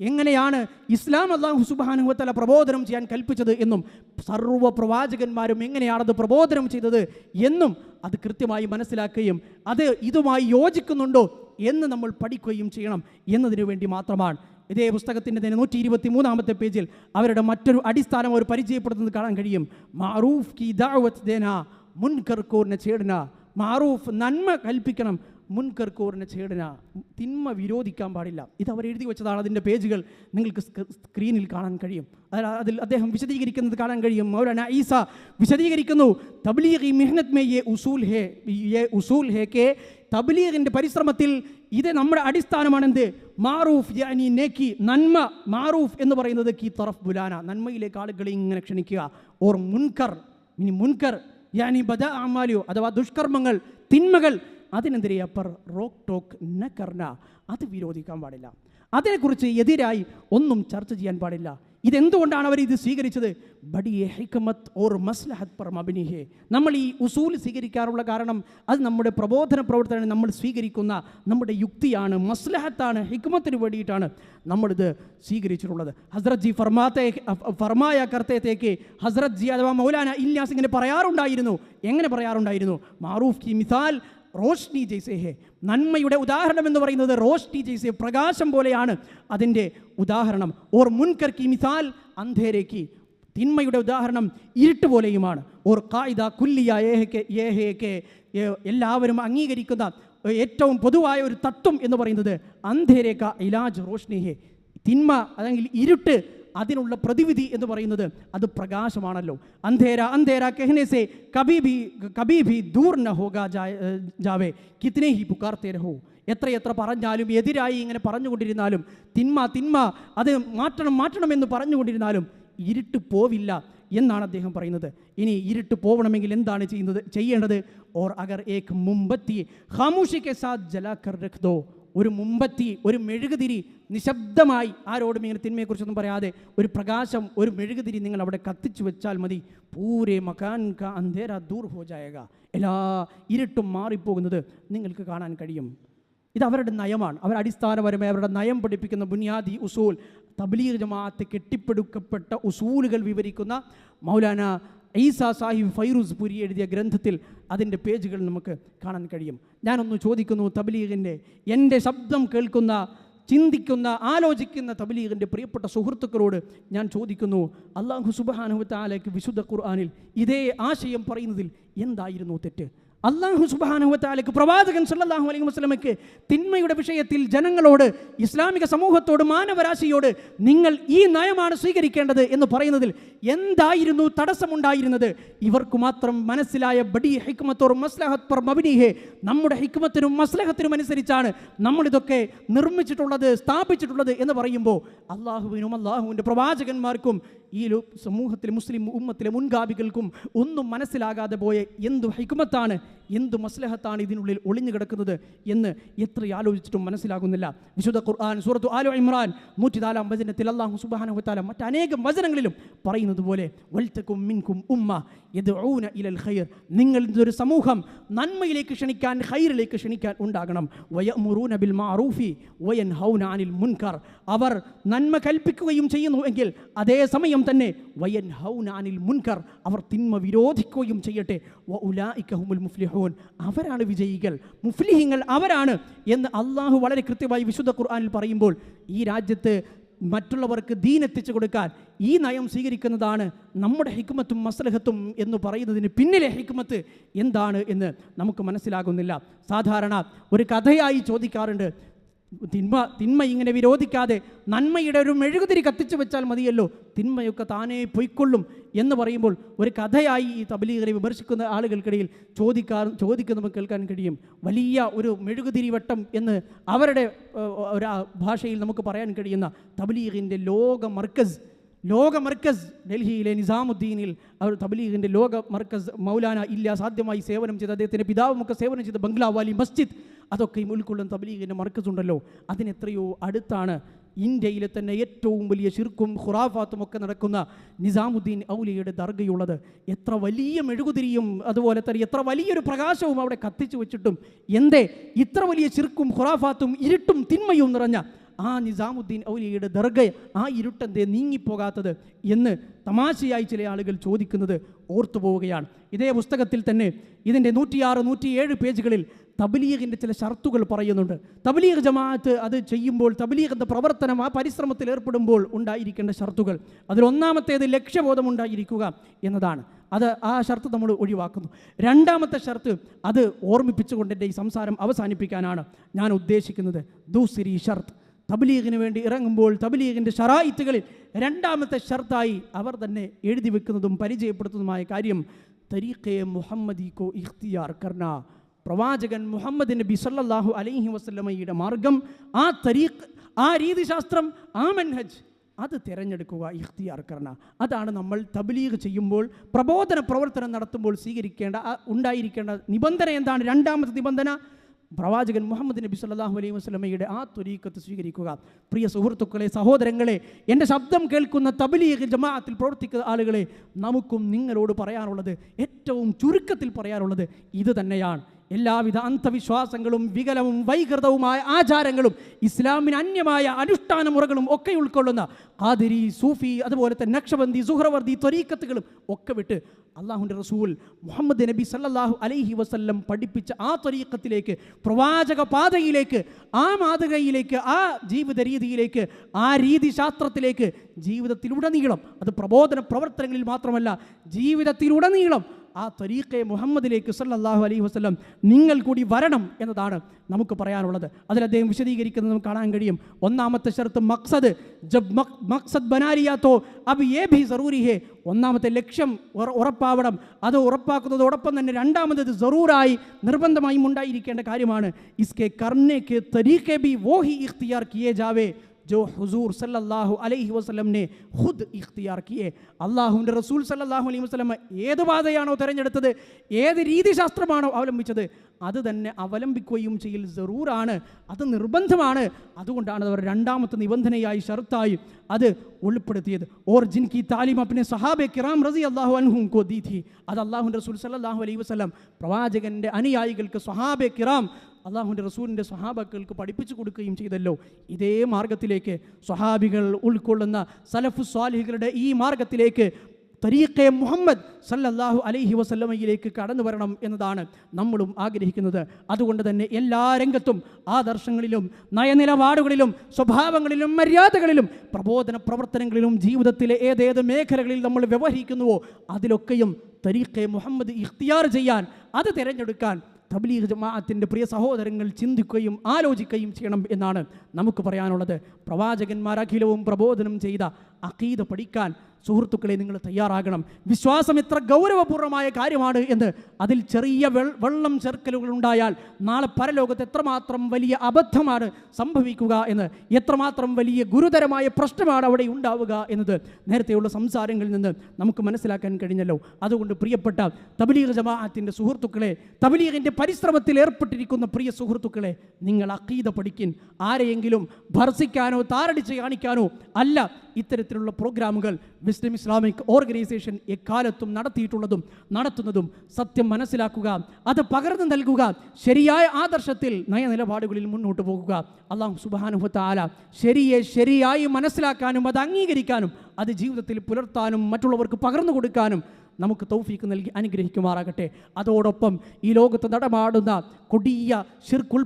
എങ്ങനെയാണ് ഇസ്ലാം അല്ലാഹു സുബ്ഹാനഹു വ തആല പ്രബോധനം ചെയ്യാൻ കൽപ്പിച്ചത് എന്നും സർവ്വ പ്രവാചകന്മാരും എങ്ങനെയാണത് പ്രബോധനം ചെയ്തത് എന്നും അത് കൃത്യമായി മനസ്സിലാക്കുകയും അത് ഇതുമായി യോജിക്കുന്നുണ്ടോ എന്ന് നമ്മൾ പഠിക്കുകയും ചെയ്യണം എന്നതിനു വേണ്ടി മാത്രമാണ്. ഇതേ പുസ്തകത്തിൻ്റെ തന്നെ 123 പേജിൽ അവരുടെ മറ്റൊരു അടിസ്ഥാനം അവർ പരിചയപ്പെടുത്തുന്നത് കാണാൻ കഴിയും. മാറൂഫ് കി ദഅവത്ത് ദേനാ, മുൻകർ കോർനെ ഛേഡന. മാറൂഫ് നന്മ കൽപ്പിക്കണം, മുൻകർ കോർനെ ഛേഡന തിന്മ വിരോധിക്കാൻ പാടില്ല. ഇത് അവർ എഴുതി വെച്ചതാണ്. അതിൻ്റെ പേജുകൾ നിങ്ങൾക്ക് സ്ക്രീനിൽ കാണാൻ കഴിയും. അതിൽ അദ്ദേഹം വിശദീകരിക്കുന്നത് കാണാൻ കഴിയും. മൗലാന ഈസ വിശദീകരിക്കുന്നു, തബ്ലീഗി മെഹ്നത് മേ യേ ഉസൂൽ ഹേ കെ തബ്ലീഗിൻ്റെ പരിശ്രമത്തിൽ ഇത് നമ്മുടെ അടിസ്ഥാനമാണെന്ത്? മാറൂഫ് യാനി നേക്കി, നന്മ. മാറൂഫ് എന്ന് പറയുന്നത് കി തറഫ് ബുലാന, നന്മയിലേക്ക് ആളുകളെ ഇങ്ങനെ ക്ഷണിക്കുക. ഓർ മുൻകർ, ഇനി മുൻകർ യാനി ബദ അമാലിയോ അഥവാ ദുഷ്കർമ്മങ്ങൾ, തിന്മകൾ, അതിനെതിരെ അപ്പർ റോക്ക് ടോക്ക് ന കർണ, അത് വിരോധിക്കാൻ പാടില്ല. അതിനെക്കുറിച്ച് എതിരായി ഒന്നും ചർച്ച ചെയ്യാൻ പാടില്ല. ഇതെന്തുകൊണ്ടാണ് അവർ ഇത് സ്വീകരിച്ചത്? ബഡിയെ ഹിക്മത്ത് ഓർ മസ്ലഹത്ത് പർ മബ്നി ഹേ. നമ്മൾ ഈ ഉസൂൽ സ്വീകരിക്കാനുള്ള കാരണം അത് നമ്മുടെ പ്രബോധന പ്രവർത്തനം നമ്മൾ സ്വീകരിക്കുന്ന നമ്മുടെ യുക്തിയാണ്, മസ്ലഹത്താണ്, ഹിക്മത്തിന് വേണ്ടിയിട്ടാണ് നമ്മളിത് സ്വീകരിച്ചിട്ടുള്ളത്. ഹസ്രത് ജി ഫർമായ കർത്തേക്ക് ഹസ്രത് ജി അഥവാ മൗലാന ഇല്യാസ് ഇങ്ങനെ പറയാറുണ്ടായിരുന്നു. എങ്ങനെ പറയാറുണ്ടായിരുന്നു? മാറൂഫ് കി മിസാൽ റോഷ്നി ജൈസേ ഹേ, നന്മയുടെ ഉദാഹരണം എന്ന് പറയുന്നത് റോഷ്നി ജൈസേ, പ്രകാശം പോലെയാണ് അതിൻ്റെ ഉദാഹരണം. ഓർ മുൻകർ കി മിസാൽ അന്ധേരേക്ക്, തിന്മയുടെ ഉദാഹരണം ഇരുട്ട് പോലെയുമാണ്. ഓർ ഖായിദ കുല്ലിയ ഏഹേക്കെ, എല്ലാവരും അംഗീകരിക്കുന്ന ഏറ്റവും പൊതുവായ ഒരു തത്വം എന്ന് പറയുന്നത് അന്ധേരേക്ക ഇലാജ് റോഷ്നി ഹേ, തിന്മ അല്ലെങ്കിൽ ഇരുട്ട് അതിനുള്ള പ്രതിവിധി എന്ന് പറയുന്നത് അത് പ്രകാശമാണല്ലോ. അന്ധേര അന്ധേര കഹനെ സേ കബീ ഭി ദൂർ ന ഹോഗാ ജാവേ കിത്നെ ഹി പുകാർത്തേ രഹോ. എത്രയെത്ര പറഞ്ഞാലും എതിരായി ഇങ്ങനെ പറഞ്ഞുകൊണ്ടിരുന്നാലും തിന്മ തിന്മ അത് മാറ്റണം മാറ്റണമെന്ന് പറഞ്ഞുകൊണ്ടിരുന്നാലും ഇരുട്ട് പോവില്ല എന്നാണ് അദ്ദേഹം പറയുന്നത്. ഇനി ഇരുട്ട് പോകണമെങ്കിൽ എന്താണ് ചെയ്യേണ്ടത്? ഓർ അഗർ ഏക് മുംബത്തി ഖാമോശി കെ സാത്ത് ജലാകർ രഖ് ദോ, ഒരു മുമ്പത്തി, ഒരു മെഴുകുതിരി നിശബ്ദമായി, ആരോടും ഇങ്ങനെ തിന്മയെക്കുറിച്ചൊന്നും പറയാതെ ഒരു പ്രകാശം, ഒരു മെഴുകുതിരി നിങ്ങൾ അവിടെ കത്തിച്ചു വെച്ചാൽ മതി. പൂരെ മകാൻ കാ അന്ധേര ദൂർ ഹോ ജായേഗ, എല്ലാ ഇരുട്ടും മാറിപ്പോകുന്നത് നിങ്ങൾക്ക് കാണാൻ കഴിയും. ഇത് അവരുടെ നയമാണ്. അവർ അടിസ്ഥാനപരമായി അവരുടെ നയം പഠിപ്പിക്കുന്ന ബുനിയാദി ഉസൂൽ, തബ്ലീഗ് ജമാഅത്ത് കെട്ടിപ്പടുക്കപ്പെട്ട ഉസൂലുകൾ വിവരിക്കുന്ന മൗലാന ഈസാ സാഹിബ് ഫൈറൂസ് പുരി എഴുതിയ ഗ്രന്ഥത്തിൽ അതിൻ്റെ പേജുകൾ നമുക്ക് കാണാൻ കഴിയും. ഞാനൊന്ന് ചോദിക്കുന്നു, തബ്ലീഗിൻ്റെ, എൻ്റെ ശബ്ദം കേൾക്കുന്ന, ചിന്തിക്കുന്ന, ആലോചിക്കുന്ന തബ്ലീഗിൻ്റെ പ്രിയപ്പെട്ട സുഹൃത്തുക്കളോട് ഞാൻ ചോദിക്കുന്നു, അല്ലാഹു സുബ്ഹാനഹു വ തആലയ്ക്ക് വിശുദ്ധ ഖുർആനിൽ ഇതേ ആശയം പറയുന്നതിൽ എന്തായിരുന്നു തെറ്റ്? അല്ലാഹു സുബ്ഹാനഹു വ തആലയ്ക്ക്, പ്രവാചകൻ സല്ലല്ലാഹു അലൈഹി വസല്ലമയ്ക്ക് തിന്മയുടെ വിഷയത്തിൽ ജനങ്ങളോട്, ഇസ്ലാമിക സമൂഹത്തോട്, മാനവരാശിയോട് നിങ്ങൾ ഈ നയമാണ് സ്വീകരിക്കേണ്ടത് എന്ന് പറയുന്നതിൽ എന്തായിരുന്നു തടസ്സമുണ്ടായിരുന്നത്? ഇവർക്ക് മാത്രം മനസ്സിലായ ബഡി ഹിക്മത്തോർ മസ്ലഹത്ത് പർ മബ്നിഹെ, നമ്മുടെ ഹിക്മത്തിനും മസ്ലഹത്തിനും അനുസരിച്ചാണ് നമ്മളിതൊക്കെ നിർമ്മിച്ചിട്ടുള്ളത്, സ്ഥാപിച്ചിട്ടുള്ളത് എന്ന് പറയുമ്പോൾ അള്ളാഹുവിനും അള്ളാഹുവിൻ്റെ പ്രവാചകന്മാർക്കും ഈ സമൂഹത്തിലെ മുസ്ലിം ഉമ്മത്തിലെ മുൻഗാമികൾക്കും ഒന്നും മനസ്സിലാകാതെ പോയ എന്തു ഹിക്മത്താണ്, എന്തു മസ്ലഹത്താണ് ഇതിനുള്ളിൽ ഒളിഞ്ഞു കിടക്കുന്നത് എന്ന് എത്ര ആലോചിച്ചിട്ടും മനസ്സിലാകുന്നില്ല. വിശുദ്ധ ഖുർആൻ സൂറത്തു ആലു ഇമ്രാൻ 104 വചനത്തിൽ അല്ലാഹു സുബ്ഹാനഹു വ തആല മറ്റനേകം വചനങ്ങളിലും പറയുന്നത് പോലെ വൽതകും മിൻകും ഉമ്മ യദ്ഊന ഇലൽ ഖൈർ, നിങ്ങൾ ഒരു സമൂഹം നന്മയിലേക്ക് ക്ഷണിക്കാൻ, ഖൈറിലേക്ക് ക്ഷണിക്കാൻ ഉണ്ടാകണം. വയഅ്മുറൂന ബിൽ മഅറൂഫി വയൻഹൗന അനിൽ മുൻകർ, അവർ നന്മ കൽപ്പിക്കുകയും ചെയ്യുന്നു എങ്കിൽ അതേ സമയം തന്നെ വയൻഹൗന അനിൽ മുൻകർ, അവർ തിന്മ വിരോധിക്കുകയും ചെയ്യട്ടെ. വഉലൈക ഹുമുൽ മുഫ്ലിഹൂൻ, അവരാണ് വിജയികൾ, മുഫ്ലിഹീങ്ങൾ അവരാണ് എന്ന് അള്ളാഹു വളരെ കൃത്യമായി വിശുദ്ധ ഖുർആനിൽ പറയുമ്പോൾ ഈ രാജ്യത്ത് മറ്റുള്ളവർക്ക് ദീൻ എത്തിച്ചു കൊടുക്കാൻ ഈ നയം സ്വീകരിക്കുന്നതാണ് നമ്മുടെ ഹിക്മത്തും മസ്ലഹത്തും എന്ന് പറയുന്നതിന് പിന്നിലെ ഹിക്മത്ത് എന്താണ് എന്ന് നമുക്ക് മനസ്സിലാകുന്നില്ല. സാധാരണ ഒരു കഥയായി ചോദിക്കാറുണ്ട്, തിന്മ ഇങ്ങനെ വിരോധിക്കാതെ നന്മയുടെ ഒരു മെഴുകുതിരി കത്തിച്ചു വെച്ചാൽ മതിയല്ലോ, തിന്മയൊക്കെ താനേ പൊയ്ക്കൊള്ളും എന്ന് പറയുമ്പോൾ ഒരു കഥയായി ഈ തബ്ലീഗിനെ വിമർശിക്കുന്ന ആളുകൾക്കിടയിൽ ചോദിക്കുന്നത് കേൾക്കാൻ കഴിയും. വലിയ ഒരു മെഴുകുതിരി വട്ടം എന്ന് അവരുടെ ഒരു ഭാഷയിൽ നമുക്ക് പറയാൻ കഴിയുന്ന തബ്ലീഗിൻ്റെ ലോക മർക്കസ് ഡൽഹിയിലെ നിസാമുദ്ദീനിൽ അവർ തബ്ലീഗിൻ്റെ ലോക മർക്കസ് മൗലാന ഇല്ല സാധ്യമായി സേവനം ചെയ്ത് അദ്ദേഹത്തിൻ്റെ പിതാവുമൊക്കെ സേവനം ചെയ്ത ബംഗ്ലാവാലി മസ്ജിദ്, അതൊക്കെയും ഉൾക്കൊള്ളുന്ന തബ്ലീഗിൻ്റെ മർക്കസ് ഉണ്ടല്ലോ, അതിനെത്രയോ അടുത്താണ് ഇന്ത്യയിലെ തന്നെ ഏറ്റവും വലിയ ശിർക്കും ഖുറാഫാത്തും ഒക്കെ നടക്കുന്ന നിസാമുദ്ദീൻ ഔലിയയുടെ ദർഗയുള്ളത്. എത്ര വലിയ മെഴുകുതിരിയും അതുപോലെ തന്നെ എത്ര വലിയൊരു പ്രകാശവും അവിടെ കത്തിച്ചു വെച്ചിട്ടും എന്തേ ഇത്ര വലിയ ശിർക്കും ഖുറാഫാത്തും ഇരുട്ടും തിന്മയും നിറഞ്ഞ ആ നിസാമുദ്ദീൻ ഔലിയയുടെ ദർഗ, ആ ഇരുട്ടെന്തേ നീങ്ങിപ്പോകാത്തത് എന്ന് തമാശയായി ചില ആളുകൾ ചോദിക്കുന്നത് ഓർത്തുപോവുകയാണ്. ഇതേ പുസ്തകത്തിൽ തന്നെ ഇതിൻ്റെ 106, 107 പേജുകളിൽ തബ്ലീഗിൻ്റെ ചില ഷർത്തുകൾ പറയുന്നുണ്ട്. തബ്ലീഗ് ജമാഅത്ത് അത് ചെയ്യുമ്പോൾ, തബ്ലീഗ് എന്ന പ്രവർത്തനം ആ പരിശ്രമത്തിൽ ഏർപ്പെടുമ്പോൾ ഉണ്ടായിരിക്കേണ്ട ഷർത്തുകൾ, അതിലൊന്നാമത്തേത് ലക്ഷ്യബോധം ഉണ്ടായിരിക്കുക എന്നതാണ്. ആ ഷർത്ത് നമ്മൾ ഒഴിവാക്കുന്നു. രണ്ടാമത്തെ ഷർത്ത് അത് ഓർമ്മിപ്പിച്ചുകൊണ്ട് എൻ്റെ ഈ സംസാരം അവസാനിപ്പിക്കാനാണ് ഞാൻ ഉദ്ദേശിക്കുന്നത്. ദൂസരി ഷർത്ത്, തബ്ലീഗിന് വേണ്ടി ഇറങ്ങുമ്പോൾ തബ്ലീഗിൻ്റെ ഷറായിത്തുകളിൽ രണ്ടാമത്തെ ഷർത്തായി അവർ തന്നെ എഴുതി വെക്കുന്നതും പരിചയപ്പെടുത്തുന്നതുമായ കാര്യം തരീഖെ മുഹമ്മദി കോ ഇഖ്തിയാർ കർന, പ്രവാചകൻ മുഹമ്മദ് നബി സല്ലല്ലാഹു അലൈഹി വസല്ലമയുടെ മാർഗം, ആ തരീഖ്, ആ രീതിശാസ്ത്രം, ആ മൻഹജ് അത് തിരഞ്ഞെടുക്കുക, ഇഖ്തിയാർ കർന. അതാണ് നമ്മൾ തബ്ലീഗ് ചെയ്യുമ്പോൾ, പ്രബോധന പ്രവർത്തനം നടത്തുമ്പോൾ ഉണ്ടായിരിക്കേണ്ട നിബന്ധന എന്താണ്? രണ്ടാമത്തെ നിബന്ധന പ്രവാചകൻ മുഹമ്മദ് നബി സല്ലല്ലാഹു അലൈഹി വസല്ലമയുടെ ആ ത്വരീഖത്ത് സ്വീകരിക്കുക. പ്രിയ സുഹൃത്തുക്കളെ, സഹോദരങ്ങളെ, എൻ്റെ ശബ്ദം കേൾക്കുന്ന തബ്ലീഗ് ജമാഅത്തിൽ പ്രവർത്തിക്കുന്ന ആളുകളെ, നമുക്കും നിങ്ങളോട് പറയാനുള്ളത്, ഏറ്റവും ചുരുക്കത്തിൽ പറയാനുള്ളത് ഇത് തന്നെയാണ്. എല്ലാവിധ അന്ധവിശ്വാസങ്ങളും വികലവും വൈകൃതവുമായ ആചാരങ്ങളും ഇസ്ലാമിന് അന്യമായ അനുഷ്ഠാന മുറകളും ഒക്കെ ഉൾക്കൊള്ളുന്ന ഖാദിരി, സൂഫി, അതുപോലെ തന്നെ നക്ഷബന്ദി, സുഹ്റവർദി ത്വരീഖത്തുകളും ഒക്കെ വിട്ട് അള്ളാഹുവിൻ്റെ റസൂൽ മുഹമ്മദ് നബി സല്ലല്ലാഹു അലൈഹി വസല്ലം പഠിപ്പിച്ച ആ ത്വരീഖത്തിലേക്ക്, പ്രവാചക പാതയിലേക്ക്, ആ മാതൃകയിലേക്ക്, ആ ജീവിത രീതിയിലേക്ക്, ആ രീതിശാസ്ത്രത്തിലേക്ക് ജീവിതത്തിലുടനീളം, അത് പ്രബോധന പ്രവർത്തനങ്ങളിൽ മാത്രമല്ല ജീവിതത്തിലുടനീളം ആ ത്വരീഖെ മുഹമ്മദിലേക്ക് സല്ലല്ലാഹു അലൈഹി വസല്ലം നിങ്ങൾ കൂടി വരണം എന്നതാണ് നമുക്ക് പറയാനുള്ളത്. അതിൽ അദ്ദേഹം വിശദീകരിക്കുന്നത് നമുക്ക് കാണാൻ കഴിയും. ഒന്നാമത്തെ ഷർത്ത് മഖ്സദ്, ജബ് മഖ്സദ് ബനാലിയാ തോ അബ് യേ ഭി സറൂരി ഹേ, ഒന്നാമത്തെ ലക്ഷ്യം ഉറപ്പാവണം. അത് ഉറപ്പാക്കുന്നതോടൊപ്പം തന്നെ രണ്ടാമത് സറൂറായി നിർബന്ധമായും ഉണ്ടായിരിക്കേണ്ട കാര്യമാണ് ഇസ്കെ കർനെ കെ തരീഖെ ഭി വോ ഹി ഇഖ്തിയാർ കിയേ ജാവേ जो हुजूर सल्लल्लाहु अलैहि वसल्लम ने खुद इख्तियार किए. അള്ളാഹുവിൻ്റെ റസൂൽ സല്ലല്ലാഹു അലൈഹി വസല്ലം ഏത് പാതയാണോ തിരഞ്ഞെടുത്തത്, ഏത് രീതിശാസ്ത്രമാണോ അവലംബിച്ചത്, അത് തന്നെ അവലംബിക്കുകയും ചെയ്യൽ ജറൂറാണ്, അത് നിർബന്ധമാണ്. അതുകൊണ്ടാണ് അവർ രണ്ടാമത്തെ നിബന്ധനയായി ഷർത്തായി അത് ഉൾപ്പെടുത്തിയത്. ഓർ ജിൻകി താലിം അപ്നെ സഹാബെ കിറാം റസി അള്ളാഹു അൻഹും കോ ദീ थी. അത് അള്ളാഹുവിൻ്റെ റസൂൽ സല്ലല്ലാഹു അലൈഹി വസല്ലം പ്രവാചകൻ്റെ അനുയായികൾക്ക് സ്വഹാബെ കിറാം അള്ളാഹുവിൻ്റെ റസൂലിൻ്റെ സ്വഹാബക്കൾക്ക് പഠിപ്പിച്ചു കൊടുക്കുകയും ചെയ്തല്ലോ. ഇതേ മാർഗത്തിലേക്ക് സ്വഹാബികൾ ഉൾക്കൊള്ളുന്ന സലഫു സ്വാലിഹുകളുടെ ഈ മാർഗത്തിലേക്ക് തരീഖെ മുഹമ്മദ് സല്ലല്ലാഹു അലൈഹി വസല്ലമയിലേക്ക് കടന്നു വരണം എന്നതാണ് നമ്മളും ആഗ്രഹിക്കുന്നത്. അതുകൊണ്ട് തന്നെ എല്ലാ രംഗത്തും ആദർശങ്ങളിലും നയനിലപാടുകളിലും സ്വഭാവങ്ങളിലും മര്യാദകളിലും പ്രബോധന പ്രവർത്തനങ്ങളിലും ജീവിതത്തിലെ ഏതേത് മേഖലകളിൽ നമ്മൾ വ്യവഹരിക്കുന്നുവോ അതിലൊക്കെയും തരീഖെ മുഹമ്മദ് ഇഖ്തിയാർ ചെയ്യാൻ, അത് തിരഞ്ഞെടുക്കാൻ തബ്ലീഗ് ജമാഅത്തിൻ്റെ പ്രിയ സഹോദരങ്ങൾ ചിന്തിക്കുകയും ആലോചിക്കുകയും ചെയ്യണം എന്നാണ് നമുക്ക് പറയാനുള്ളത്. പ്രവാചകന്മാർ അഖിലവും പ്രബോധനം ചെയ്ത അഖീദ പഠിക്കാൻ സുഹൃത്തുക്കളെ നിങ്ങൾ തയ്യാറാകണം. വിശ്വാസം എത്ര ഗൗരവപൂർണ്ണമായ കാര്യമാണ് എന്ന്, അതിൽ ചെറിയ വെള്ളം ചേർക്കലുകൾ ഉണ്ടായാൽ നാളെ പരലോകത്ത് എത്രമാത്രം വലിയ അബദ്ധമാണ് സംഭവിക്കുക എന്ന്, എത്രമാത്രം വലിയ ഗുരുതരമായ പ്രശ്നമാണ് അവിടെ ഉണ്ടാവുക എന്നത് നേരത്തെയുള്ള സംസാരങ്ങളിൽ നിന്ന് നമുക്ക് മനസ്സിലാക്കാൻ കഴിഞ്ഞല്ലോ. അതുകൊണ്ട് പ്രിയപ്പെട്ട തബ്ലീഗ് ജമാഅത്തിൻ്റെ സുഹൃത്തുക്കളെ, തബ്ലീഗിൻ്റെ പരിശ്രമത്തിൽ ഏർപ്പെട്ടിരിക്കുന്ന പ്രിയ സുഹൃത്തുക്കളെ, നിങ്ങൾ അഖീദ പഠിക്കിൻ. ആരെയെങ്കിലും ഭർസിക്കാനോ താറടിച്ച് കാണിക്കാനോ അല്ല ഇത്തരത്തിലുള്ള പ്രോഗ്രാമുകൾ വിസ്ഡം ഇസ്ലാമിക് ഓർഗനൈസേഷൻ എക്കാലത്തും നടത്തിയിട്ടുള്ളതും നടത്തുന്നതും. സത്യം മനസ്സിലാക്കുക, അത് പകർന്നു നൽകുക, ശരിയായ ആദർശത്തിൽ നയനിലപാടുകളിൽ മുന്നോട്ട് പോകുക. അല്ലാഹു സുബ്ഹാനഹു വ തആല ശരിയെ ശരിയായി മനസ്സിലാക്കാനും അത് അംഗീകരിക്കാനും അത് ജീവിതത്തിൽ പുലർത്താനും മറ്റുള്ളവർക്ക് പകർന്നു കൊടുക്കാനും നമുക്ക് തൗഫീക്ക് നൽകി അനുഗ്രഹിക്കുമാറാകട്ടെ. അതോടൊപ്പം ഈ ലോകത്ത് നടമാടുന്ന കൊടിയ ശിർക്ക്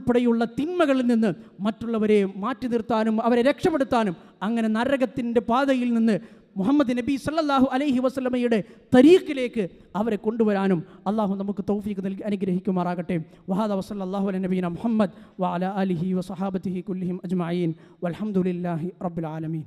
തിന്മകളിൽ നിന്ന് മറ്റുള്ളവരെ മാറ്റി നിർത്താനും അവരെ രക്ഷപ്പെടുത്താനും അങ്ങനെ നരകത്തിൻ്റെ പാതയിൽ നിന്ന് മുഹമ്മദ് നബി സല്ലല്ലാഹു അലൈഹി വസല്ലമയുടെ തരീഖിലേക്ക് അവരെ കൊണ്ടുവരാനും അള്ളാഹു നമുക്ക് തൗഫീഖ് നൽകി അനുഗ്രഹിക്കുമാറാകട്ടെ. വഹാദ വസല്ലല്ലാഹു അലാ നബീന മുഹമ്മദ് വഅലാ ആലിഹി വസഹാബത്തിഹി കുല്ലിഹിം അജ്മഈൻ വൽഹംദുലില്ലാഹി റബ്ബിൽ ആലമീൻ.